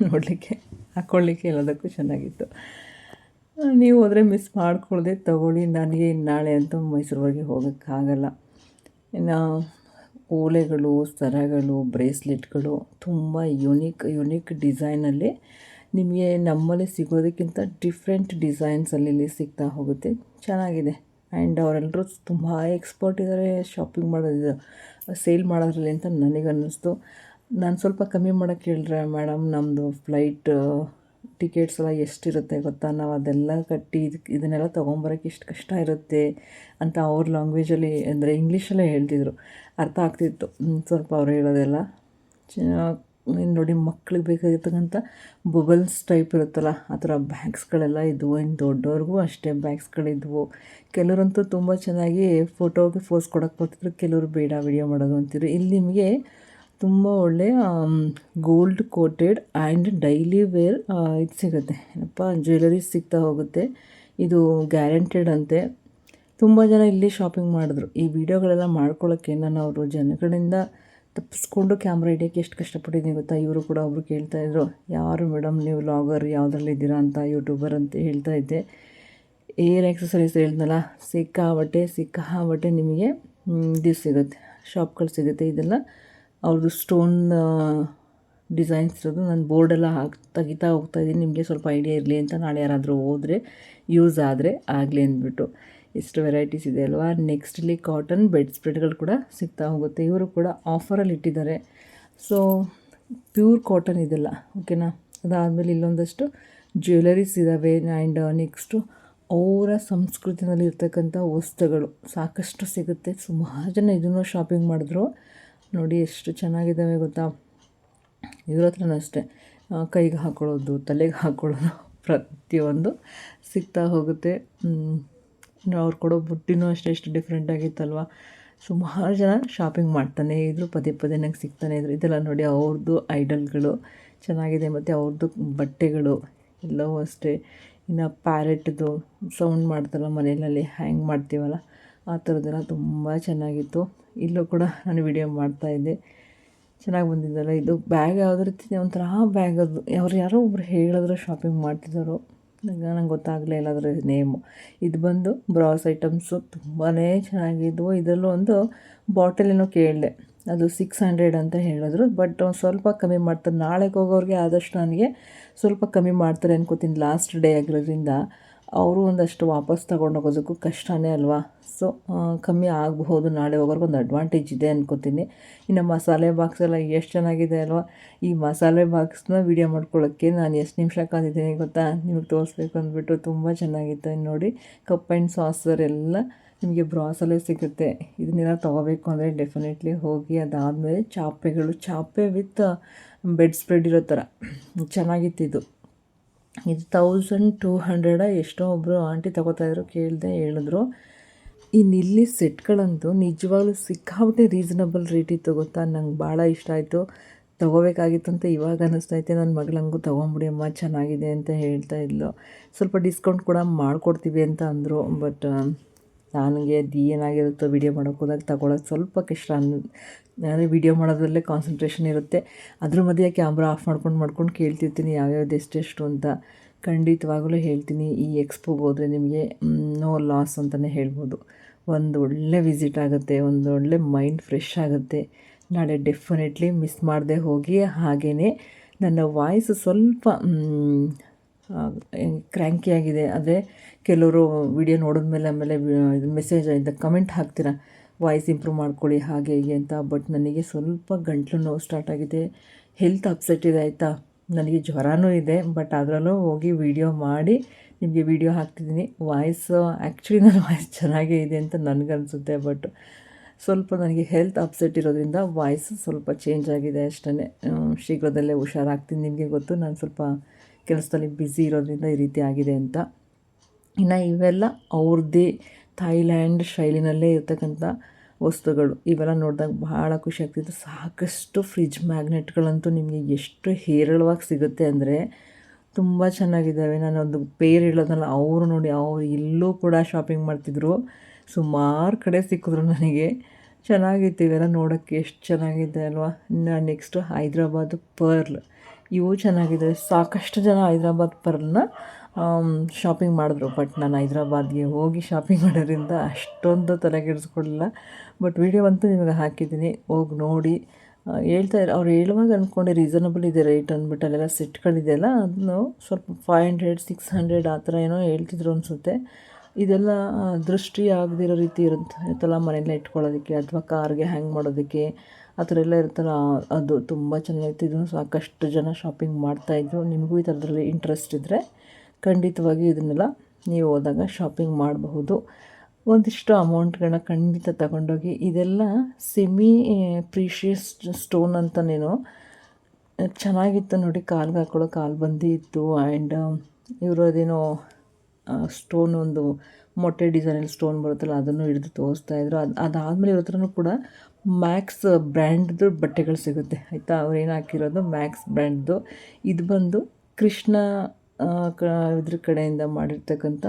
[SPEAKER 1] ನೋಡಲಿಕ್ಕೆ, ಹಾಕ್ಕೊಳ್ಳಿಕ್ಕೆ ಎಲ್ಲದಕ್ಕೂ ಚೆನ್ನಾಗಿತ್ತು. ನೀವು ಹೋದರೆ ಮಿಸ್ ಮಾಡ್ಕೊಳ್ಳದೆ ತೊಗೊಳ್ಳಿ. ನನಗೆ ನಾಳೆ ಅಂತೂ ಮೈಸೂರಿಗೆ ಹೋಗೋಕ್ಕಾಗಲ್ಲ. ಇನ್ನು ಓಲೆಗಳು, ಸರಗಳು, ಬ್ರೇಸ್ಲೆಟ್ಗಳು ತುಂಬ ಯುನೀಕ್ ಡಿಸೈನಲ್ಲಿ ನಿಮಗೆ ನಮ್ಮಲ್ಲಿ ಸಿಗೋದಕ್ಕಿಂತ ಡಿಫ್ರೆಂಟ್ ಡಿಸೈನ್ಸಲ್ಲಿ ಇಲ್ಲಿ ಸಿಗ್ತಾ ಹೋಗುತ್ತೆ. ಚೆನ್ನಾಗಿದೆ. ಆ್ಯಂಡ್ ಅವರೆಲ್ಲರೂ ತುಂಬ ಎಕ್ಸ್ಪರ್ಟ್ ಇದ್ದಾರೆ ಶಾಪಿಂಗ್ ಮಾಡೋದು, ಸೇಲ್ ಮಾಡೋದ್ರಲ್ಲಿ ಅಂತ ನನಗನ್ನಿಸ್ತು. ನಾನು ಸ್ವಲ್ಪ ಕಮ್ಮಿ ಮಾಡೋಕ್ಕೆ ಹೇಳಿದ್ರೆ, ಮೇಡಮ್ ನಮ್ಮದು ಫ್ಲೈಟ್ ಟಿಕೆಟ್ಸ್ ಎಲ್ಲ ಎಷ್ಟಿರುತ್ತೆ ಗೊತ್ತಾ, ನಾವು ಅದೆಲ್ಲ ಕಟ್ಟಿ ಇದನ್ನೆಲ್ಲ ತೊಗೊಂಬರೋಕ್ಕೆ ಎಷ್ಟು ಕಷ್ಟ ಇರುತ್ತೆ ಅಂತ ಅವ್ರ ಲ್ಯಾಂಗ್ವೇಜಲ್ಲಿ ಅಂದರೆ ಇಂಗ್ಲೀಷಲ್ಲೇ ಹೇಳ್ತಿದ್ರು, ಅರ್ಥ ಆಗ್ತಿತ್ತು ಸ್ವಲ್ಪ ಅವ್ರು ಹೇಳೋದೆಲ್ಲ. ನೋಡಿ ಮಕ್ಳಿಗೆ ಬೇಕಾಗಿರ್ತಕ್ಕಂಥ ಬಬಲ್ಸ್ ಟೈಪ್ ಇರುತ್ತಲ್ಲ ಆ ಥರ ಬ್ಯಾಗ್ಸ್ಗಳೆಲ್ಲ ಇದ್ವು. ಇನ್ನು ದೊಡ್ಡವ್ರಿಗೂ ಅಷ್ಟೇ ಬ್ಯಾಗ್ಸ್ಗಳಿದ್ವು. ಕೆಲವರಂತೂ ತುಂಬ ಚೆನ್ನಾಗಿ ಫೋಟೋಗೆ ಫೋಸ್ ಕೊಡೋಕ್ಕೆ ಬರ್ತಿದ್ರು, ಕೆಲವರು ಬೇಡ ವಿಡಿಯೋ ಮಾಡೋದು ಅಂತಿದ್ರು. ಇಲ್ಲಿ ನಿಮಗೆ ತುಂಬ ಒಳ್ಳೆಯ gold coated and daily wear ಇದು ಸಿಗುತ್ತೆ, ಏನಪ್ಪ ಜ್ಯುವೆಲರೀಸ್ ಸಿಗ್ತಾ ಹೋಗುತ್ತೆ. ಇದು ಗ್ಯಾರಂಟೆಡ್ ಅಂತೆ. ತುಂಬ ಜನ ಇಲ್ಲಿ ಶಾಪಿಂಗ್ ಮಾಡಿದ್ರು. ಈ ವಿಡಿಯೋಗಳೆಲ್ಲ ಮಾಡ್ಕೊಳ್ಳೋಕ್ಕೆ ನಾನು ಅವರು ಜನಗಳಿಂದ ತಪ್ಪಿಸ್ಕೊಂಡು ಕ್ಯಾಮ್ರಾ ಹಿಡಿಯೋಕ್ಕೆ ಎಷ್ಟು ಕಷ್ಟಪಟ್ಟಿದ್ದೀನಿ ಗೊತ್ತಾ. ಇವರು ಕೂಡ ಒಬ್ಬರು ಕೇಳ್ತಾಯಿದ್ರು, ಯಾರು ಮೇಡಮ್ ನೀವು ವ್ಲಾಗರ್ ಯಾವುದ್ರಲ್ಲಿದ್ದೀರಾ ಅಂತ, ಯೂಟ್ಯೂಬರ್ ಅಂತ ಹೇಳ್ತಾ ಇದ್ದೆ. ಏರ್ ಆಕ್ಸೆಸರೀಸ್ ಹೇಳಿದ್ನಲ್ಲ, ಸಿಕ್ಕಾಬಟ್ಟೆ ನಿಮಗೆ ಇದು ಸಿಗುತ್ತೆ, ಶಾಪ್ಗಳು ಸಿಗುತ್ತೆ. ಇದೆಲ್ಲ ಅವ್ರದ್ದು ಸ್ಟೋನ್ ಡಿಸೈನ್ಸ್ ಇರೋದು. ನಾನು ಬೋರ್ಡೆಲ್ಲ ತೆಗಿತಾ ಹೋಗ್ತಾಯಿದ್ದೀನಿ, ನಿಮಗೆ ಸ್ವಲ್ಪ ಐಡಿಯಾ ಇರಲಿ ಅಂತ. ನಾಳೆ ಯಾರಾದರೂ ಹೋದರೆ ಯೂಸ್ ಆದರೆ ಆಗಲಿ ಅಂದ್ಬಿಟ್ಟು. ಎಷ್ಟು ವೆರೈಟೀಸ್ ಇದೆ ಅಲ್ವಾ. ನೆಕ್ಸ್ಟ್ ಇಲ್ಲಿ ಕಾಟನ್ ಬೆಡ್ ಸ್ಪ್ರೆಡ್ಗಳು ಕೂಡ ಸಿಗ್ತಾ ಹೋಗುತ್ತೆ. ಇವರು ಕೂಡ ಆಫರಲ್ಲಿ ಇಟ್ಟಿದ್ದಾರೆ. ಸೊ ಪ್ಯೂರ್ ಕಾಟನ್ ಇದೆಲ್ಲ, ಓಕೆನಾ. ಅದಾದಮೇಲೆ ಇಲ್ಲೊಂದಷ್ಟು ಜ್ಯುವೆಲರೀಸ್ ಇದ್ದಾವೆ. ಆ್ಯಂಡ್ ನೆಕ್ಸ್ಟು ಅವರ ಸಂಸ್ಕೃತಿನಲ್ಲಿ ಇರ್ತಕ್ಕಂಥ ವಸ್ತುಗಳು ಸಾಕಷ್ಟು ಸಿಗುತ್ತೆ. ಸುಮಾರು ಜನ ಇದನ್ನು ಶಾಪಿಂಗ್ ಮಾಡಿದ್ರು. ನೋಡಿ ಎಷ್ಟು ಚೆನ್ನಾಗಿದ್ದಾವೆ ಗೊತ್ತಾ. ಇವ್ರ ಹತ್ರನೂ ಅಷ್ಟೇ ಕೈಗೆ ಹಾಕ್ಕೊಳ್ಳೋದು, ತಲೆಗೆ ಹಾಕ್ಕೊಳ್ಳೋದು ಪ್ರತಿಯೊಂದು ಸಿಗ್ತಾ ಹೋಗುತ್ತೆ. ಅವ್ರು ಕೊಡೋ ಬುಟ್ಟಿನೂ ಅಷ್ಟೇ ಎಷ್ಟು ಡಿಫ್ರೆಂಟ್ ಆಗಿತ್ತಲ್ವ. ಸುಮಾರು ಜನ ಶಾಪಿಂಗ್ ಮಾಡ್ತಾನೆ ಇದ್ರು, ಪದೇ ನಂಗೆ ಸಿಗ್ತಾನೆ ಇದ್ರು. ಇದೆಲ್ಲ ನೋಡಿ ಅವ್ರದ್ದು ಐಡಲ್ಗಳು ಚೆನ್ನಾಗಿದೆ. ಮತ್ತು ಅವ್ರದ್ದು ಬಟ್ಟೆಗಳು ಎಲ್ಲವೂ ಅಷ್ಟೇ. ಇನ್ನು ಪ್ಯಾರೆಟ್ದು ಸೌಂಡ್ ಮಾಡ್ತಾರಲ್ಲ ಮನೆಯಲ್ಲಿ ಹ್ಯಾಂಗ್ ಮಾಡ್ತೀವಲ್ಲ, ಆ ಥರದ್ದೆಲ್ಲ ತುಂಬ ಚೆನ್ನಾಗಿತ್ತು. ಇಲ್ಲೂ ಕೂಡ ನಾನು ವಿಡಿಯೋ ಮಾಡ್ತಾಯಿದ್ದೆ. ಚೆನ್ನಾಗಿ ಬಂದಿದ್ದಲ್ಲ. ಇದು ಬ್ಯಾಗ್ ಯಾವುದೇ ರೀತಿ ಒಂಥರ ಬ್ಯಾಗ್, ಅದು ಯಾರೋ ಒಬ್ರು ಹೇಳಿದ್ರು ಶಾಪಿಂಗ್ ಮಾಡ್ತಿದ್ದಾರೋ, ನಂಗೆ ಗೊತ್ತಾಗಲೇ ಇಲ್ಲ ಅದರ ನೇಮು. ಇದು ಬಂದು ಬ್ರಾಸ್ ಐಟಮ್ಸು ತುಂಬಾ ಚೆನ್ನಾಗಿದ್ವು. ಇದರಲ್ಲೂ ಒಂದು ಬಾಟಲಿನೂ ಕೇಳಿದೆ, ಅದು 600 ಅಂತ ಹೇಳಿದ್ರು. ಬಟ್ ಸ್ವಲ್ಪ ಕಮ್ಮಿ ಮಾಡ್ತಾರೆ. ನಾಳೆಗೆ ಹೋಗೋರಿಗೆ ಆದಷ್ಟು ನನಗೆ ಸ್ವಲ್ಪ ಕಮ್ಮಿ ಮಾಡ್ತಾರೆ ಅನ್ಕೋತೀನಿ. ಲಾಸ್ಟ್ ಡೇ ಆಗಿರೋದ್ರಿಂದ ಅವರು ಒಂದಷ್ಟು ವಾಪಸ್ ತೊಗೊಂಡೋಗೋದಕ್ಕೂ ಕಷ್ಟನೇ ಅಲ್ವಾ. ಸೊ ಕಮ್ಮಿ ಆಗಬಹುದು. ನಾಳೆ ಹೋಗೋರ್ಗೆ ಒಂದು ಅಡ್ವಾಂಟೇಜ್ ಇದೆ ಅನ್ಕೋತೀನಿ. ಇನ್ನು ಮಸಾಲೆ ಬಾಕ್ಸ್ ಎಲ್ಲ ಎಷ್ಟು ಚೆನ್ನಾಗಿದೆ ಅಲ್ವಾ. ಈ ಮಸಾಲೆ ಬಾಕ್ಸ್ನ ವೀಡಿಯೋ ಮಾಡ್ಕೊಳ್ಳೋಕ್ಕೆ ನಾನು ಎಷ್ಟು ನಿಮಿಷ ಕಾದಿದ್ದೀನಿ ಗೊತ್ತಾ, ನಿಮಗೆ ತೋರಿಸ್ಬೇಕು ಅಂದ್ಬಿಟ್ಟು. ತುಂಬ ಚೆನ್ನಾಗಿತ್ತು. ಇನ್ನು ನೋಡಿ ಕಪ್ ಆ್ಯಂಡ್ ಸಾಸರ್ ಎಲ್ಲ ನಿಮಗೆ ಬ್ರಾಸಲ್ಲೇ ಸಿಗುತ್ತೆ. ಇದನ್ನೆಲ್ಲ ತೊಗೋಬೇಕು ಅಂದರೆ ಡೆಫಿನೆಟ್ಲಿ ಹೋಗಿ. ಅದಾದಮೇಲೆ ಚಾಪೆ ವಿತ್ ಬೆಡ್ ಸ್ಪ್ರೆಡ್ ಇರೋ ಥರ ಚೆನ್ನಾಗಿತ್ತು. ಇದು 1200 ಎಷ್ಟೋ ಒಬ್ಬರು ಆಂಟಿ ತೊಗೋತಾಯಿದ್ರು, ಹೇಳಿದ್ರು. ಇಲ್ಲಿ ಸೆಟ್ಗಳಂತೂ ನಿಜವಾಗ್ಲೂ ಸಿಕ್ಕಾಬಿಟ್ಟೆ ರೀಸನಬಲ್ ರೇಟ್ ಇತ್ತು ಗೊತ್ತಾ. ನಂಗೆ ಭಾಳ ಇಷ್ಟ ಆಯಿತು. ತೊಗೋಬೇಕಾಗಿತ್ತು ಅಂತ ಇವಾಗ ಅನ್ನಿಸ್ತೈತೆ. ನನ್ನ ಮಗಳಂಗೂ ತೊಗೊಂಬಿಡಿ ಅಮ್ಮ ಚೆನ್ನಾಗಿದೆ ಅಂತ ಹೇಳ್ತಾ ಇದ್ಲು. ಸ್ವಲ್ಪ ಡಿಸ್ಕೌಂಟ್ ಕೂಡ ಮಾಡಿಕೊಡ್ತೀವಿ ಅಂತ ಅಂದರು. ಬಟ್ ನನಗೆ ಅದು ಏನಾಗಿರುತ್ತೋ ವಿಡಿಯೋ ಮಾಡೋಕ್ಕೆ ಹೋದಾಗ ತೊಗೊಳೋದು ಸ್ವಲ್ಪ ಕಷ್ಟ. ಅಂದರೆ ವಿಡಿಯೋ ಮಾಡೋದ್ರಲ್ಲೇ ಕಾನ್ಸಂಟ್ರೇಷನ್ ಇರುತ್ತೆ. ಅದ್ರ ಮಧ್ಯೆ ಕ್ಯಾಮ್ರಾ ಆಫ್ ಮಾಡ್ಕೊಂಡು ಕೇಳ್ತಿರ್ತೀನಿ ಯಾವ್ಯಾವ್ದು ಎಷ್ಟೆಷ್ಟು ಅಂತ. ಖಂಡಿತವಾಗಲೂ ಹೇಳ್ತೀನಿ, ಈ ಎಕ್ಸ್ಪೋಗೆ ಹೋದರೆ ನಿಮಗೆ ನೋ ಲಾಸ್ ಅಂತಲೇ ಹೇಳ್ಬೋದು. ಒಂದು ಒಳ್ಳೆ ವಿಸಿಟ್ ಆಗುತ್ತೆ, ಒಂದು ಒಳ್ಳೆ ಮೈಂಡ್ ಫ್ರೆಶ್ ಆಗುತ್ತೆ. ನಾಳೆ ಡೆಫಿನೆಟ್ಲಿ ಮಿಸ್ ಮಾಡದೆ ಹೋಗಿ. ಹಾಗೆಯೇ ನನ್ನ ವಾಯ್ಸು ಸ್ವಲ್ಪ ಕ್ರ್ಯಾಂಕಿ ಆಗಿದೆ. ಆದರೆ ಕೆಲವರು ವಿಡಿಯೋ ನೋಡಿದ್ಮೇಲೆ ಆಮೇಲೆ ಮೆಸೇಜ್ ಇಂದ ಕಮೆಂಟ್ ಹಾಕ್ತೀರಾ, ವಾಯ್ಸ್ ಇಂಪ್ರೂವ್ ಮಾಡ್ಕೊಳ್ಳಿ ಹಾಗೆ ಹೀಗೆ ಅಂತ. ಬಟ್ ನನಗೆ ಸ್ವಲ್ಪ ಗಂಟ್ಲು ನೋವು ಸ್ಟಾರ್ಟ್ ಆಗಿದೆ, ಹೆಲ್ತ್ ಅಪ್ಸೆಟ್ ಇದೆ ಆಯಿತಾ. ನನಗೆ ಜ್ವರನೂ ಇದೆ. ಬಟ್ ಅದರಲ್ಲೂ ಹೋಗಿ ವಿಡಿಯೋ ಮಾಡಿ ನಿಮಗೆ ವಿಡಿಯೋ ಹಾಕ್ತಿದ್ದೀನಿ. ಆ್ಯಕ್ಚುಲಿ ನನ್ನ ವಾಯ್ಸ್ ಚೆನ್ನಾಗೇ ಇದೆ ಅಂತ ನನಗನ್ಸುತ್ತೆ. ಬಟ್ ಸ್ವಲ್ಪ ನನಗೆ ಹೆಲ್ತ್ ಅಪ್ಸೆಟ್ ಇರೋದ್ರಿಂದ ವಾಯ್ಸ್ ಸ್ವಲ್ಪ ಚೇಂಜ್ ಆಗಿದೆ ಅಷ್ಟೇ. ಶೀಘ್ರದಲ್ಲೇ ಹುಷಾರಾಗ್ತೀನಿ. ನಿಮಗೆ ಗೊತ್ತು, ನಾನು ಸ್ವಲ್ಪ ಕೆಲಸದಲ್ಲಿ ಬ್ಯುಸಿ ಇರೋದ್ರಿಂದ ಈ ರೀತಿ ಆಗಿದೆ ಅಂತ. ಇನ್ನು ಇವೆಲ್ಲ ಅವ್ರದ್ದೇ ಥೈಲ್ಯಾಂಡ್ ಶೈಲಿನಲ್ಲೇ ಇರ್ತಕ್ಕಂಥ ವಸ್ತುಗಳು. ಇವೆಲ್ಲ ನೋಡಿದಾಗ ಭಾಳ ಖುಷಿ ಆಗ್ತಿತ್ತು. ಸಾಕಷ್ಟು ಫ್ರಿಜ್ ಮ್ಯಾಗ್ನೆಟ್ಗಳಂತೂ ನಿಮಗೆ ಎಷ್ಟು ಹೇರಳವಾಗಿ ಸಿಗುತ್ತೆ ಅಂದರೆ ತುಂಬ ಚೆನ್ನಾಗಿದ್ದಾವೆ. ನಾನೊಂದು ಪೇರ್ ಹೇಳೋದಲ್ಲ, ಅವರು ನೋಡಿ ಅವರು ಇಲ್ಲೂ ಕೂಡ ಶಾಪಿಂಗ್ ಮಾಡ್ತಿದ್ರು. ಸುಮಾರು ಕಡೆ ಸಿಕ್ಕಿದ್ರು ನನಗೆ. ಚೆನ್ನಾಗಿತ್ತು ಇವೆಲ್ಲ ನೋಡೋಕ್ಕೆ, ಎಷ್ಟು ಚೆನ್ನಾಗಿದೆ ಅಲ್ವಾ. ಇನ್ನು ನೆಕ್ಸ್ಟು ಹೈದ್ರಾಬಾದ್ ಪರ್ಲ್, ಇವು ಚೆನ್ನಾಗಿದೆ. ಸಾಕಷ್ಟು ಜನ ಹೈದ್ರಾಬಾದ್ ಪರ್ಲ್ನ ಶಾಪಿಂಗ್ ಮಾಡಿದ್ರು. ಬಟ್ ನಾನು ಹೈದ್ರಾಬಾದ್ಗೆ ಹೋಗಿ ಶಾಪಿಂಗ್ ಮಾಡೋದ್ರಿಂದ ಅಷ್ಟೊಂದು ತಲೆಗೆಡಿಸ್ಕೊಳ್ಳಿಲ್ಲ. ಬಟ್ ವಿಡಿಯೋ ಅಂತೂ ನಿಮಗೆ ಹಾಕಿದ್ದೀನಿ, ಹೋಗಿ ನೋಡಿ. ಅವ್ರು ಹೇಳುವಾಗ ಅಂದ್ಕೊಂಡೆ ರೀಸನಬಲ್ ಇದೆ ರೇಟ್ ಅಂದ್ಬಿಟ್ಟು. ಅಲ್ಲೆಲ್ಲ ಸೆಟ್ಗಳಿದೆಯಲ್ಲ, ಅದನ್ನು ಸ್ವಲ್ಪ 500-600 ಆ ಥರ ಏನೋ ಹೇಳ್ತಿದ್ರು ಅನಿಸುತ್ತೆ. ಇದೆಲ್ಲ ದೃಷ್ಟಿ ಆಗದಿರೋ ರೀತಿ ಇರುತ್ತಲ್ಲ ಮನೆಯಲ್ಲ ಇಟ್ಕೊಳ್ಳೋದಕ್ಕೆ, ಅಥವಾ ಕಾರ್ಗೆ ಹ್ಯಾಂಗ್ ಮಾಡೋದಕ್ಕೆ ಆ ಥರ ಎಲ್ಲ ಇರುತ್ತಲ್ಲ, ಅದು ತುಂಬ ಚೆನ್ನಾಗಿತ್ತು. ಇದನ್ನು ಸಾಕಷ್ಟು ಜನ ಶಾಪಿಂಗ್ ಮಾಡ್ತಾಯಿದ್ರು. ನಿಮಗೂ ಈ ಥರದ್ರಲ್ಲಿ ಇಂಟ್ರೆಸ್ಟ್ ಇದ್ದರೆ ಖಂಡಿತವಾಗಿ ಇದನ್ನೆಲ್ಲ ನೀವು ಹೋದಾಗ ಶಾಪಿಂಗ್ ಮಾಡಬಹುದು. ಒಂದಿಷ್ಟು ಅಮೌಂಟ್ಗಳನ್ನ ಖಂಡಿತ ತಗೊಂಡೋಗಿ. ಇದೆಲ್ಲ ಸೆಮಿ ಪ್ರೀಷಿಯಸ್ ಸ್ಟೋನ್ ಅಂತನೇನೋ ಚೆನ್ನಾಗಿತ್ತು ನೋಡಿ. ಕಾಲ್ಗೆ ಹಾಕೊಳ್ಳೋ ಕಾಲು ಬಂದಿ ಇತ್ತು. ಆ್ಯಂಡ್ ಇವರು ಅದೇನೋ ಸ್ಟೋನ್ ಒಂದು ಮೊಟ್ಟೆ ಡಿಸೈನಲ್ಲಿ ಸ್ಟೋನ್ ಬರುತ್ತಲ್ಲ, ಅದನ್ನು ಹಿಡಿದು ತೋರಿಸ್ತಾಯಿದ್ರು. ಅದಾದಮೇಲೆ ಇವ್ರ ಹತ್ರನೂ ಕೂಡ ಮ್ಯಾಕ್ಸ್ ಬ್ರ್ಯಾಂಡ್ದು ಬಟ್ಟೆಗಳು ಸಿಗುತ್ತೆ ಆಯಿತಾ. ಅವ್ರೇನು ಹಾಕಿರೋದು ಮ್ಯಾಕ್ಸ್ ಬ್ರ್ಯಾಂಡ್ದು. ಇದು ಬಂದು ಕೃಷ್ಣ ಇದ್ರ ಕಡೆಯಿಂದ ಮಾಡಿರ್ತಕ್ಕಂಥ,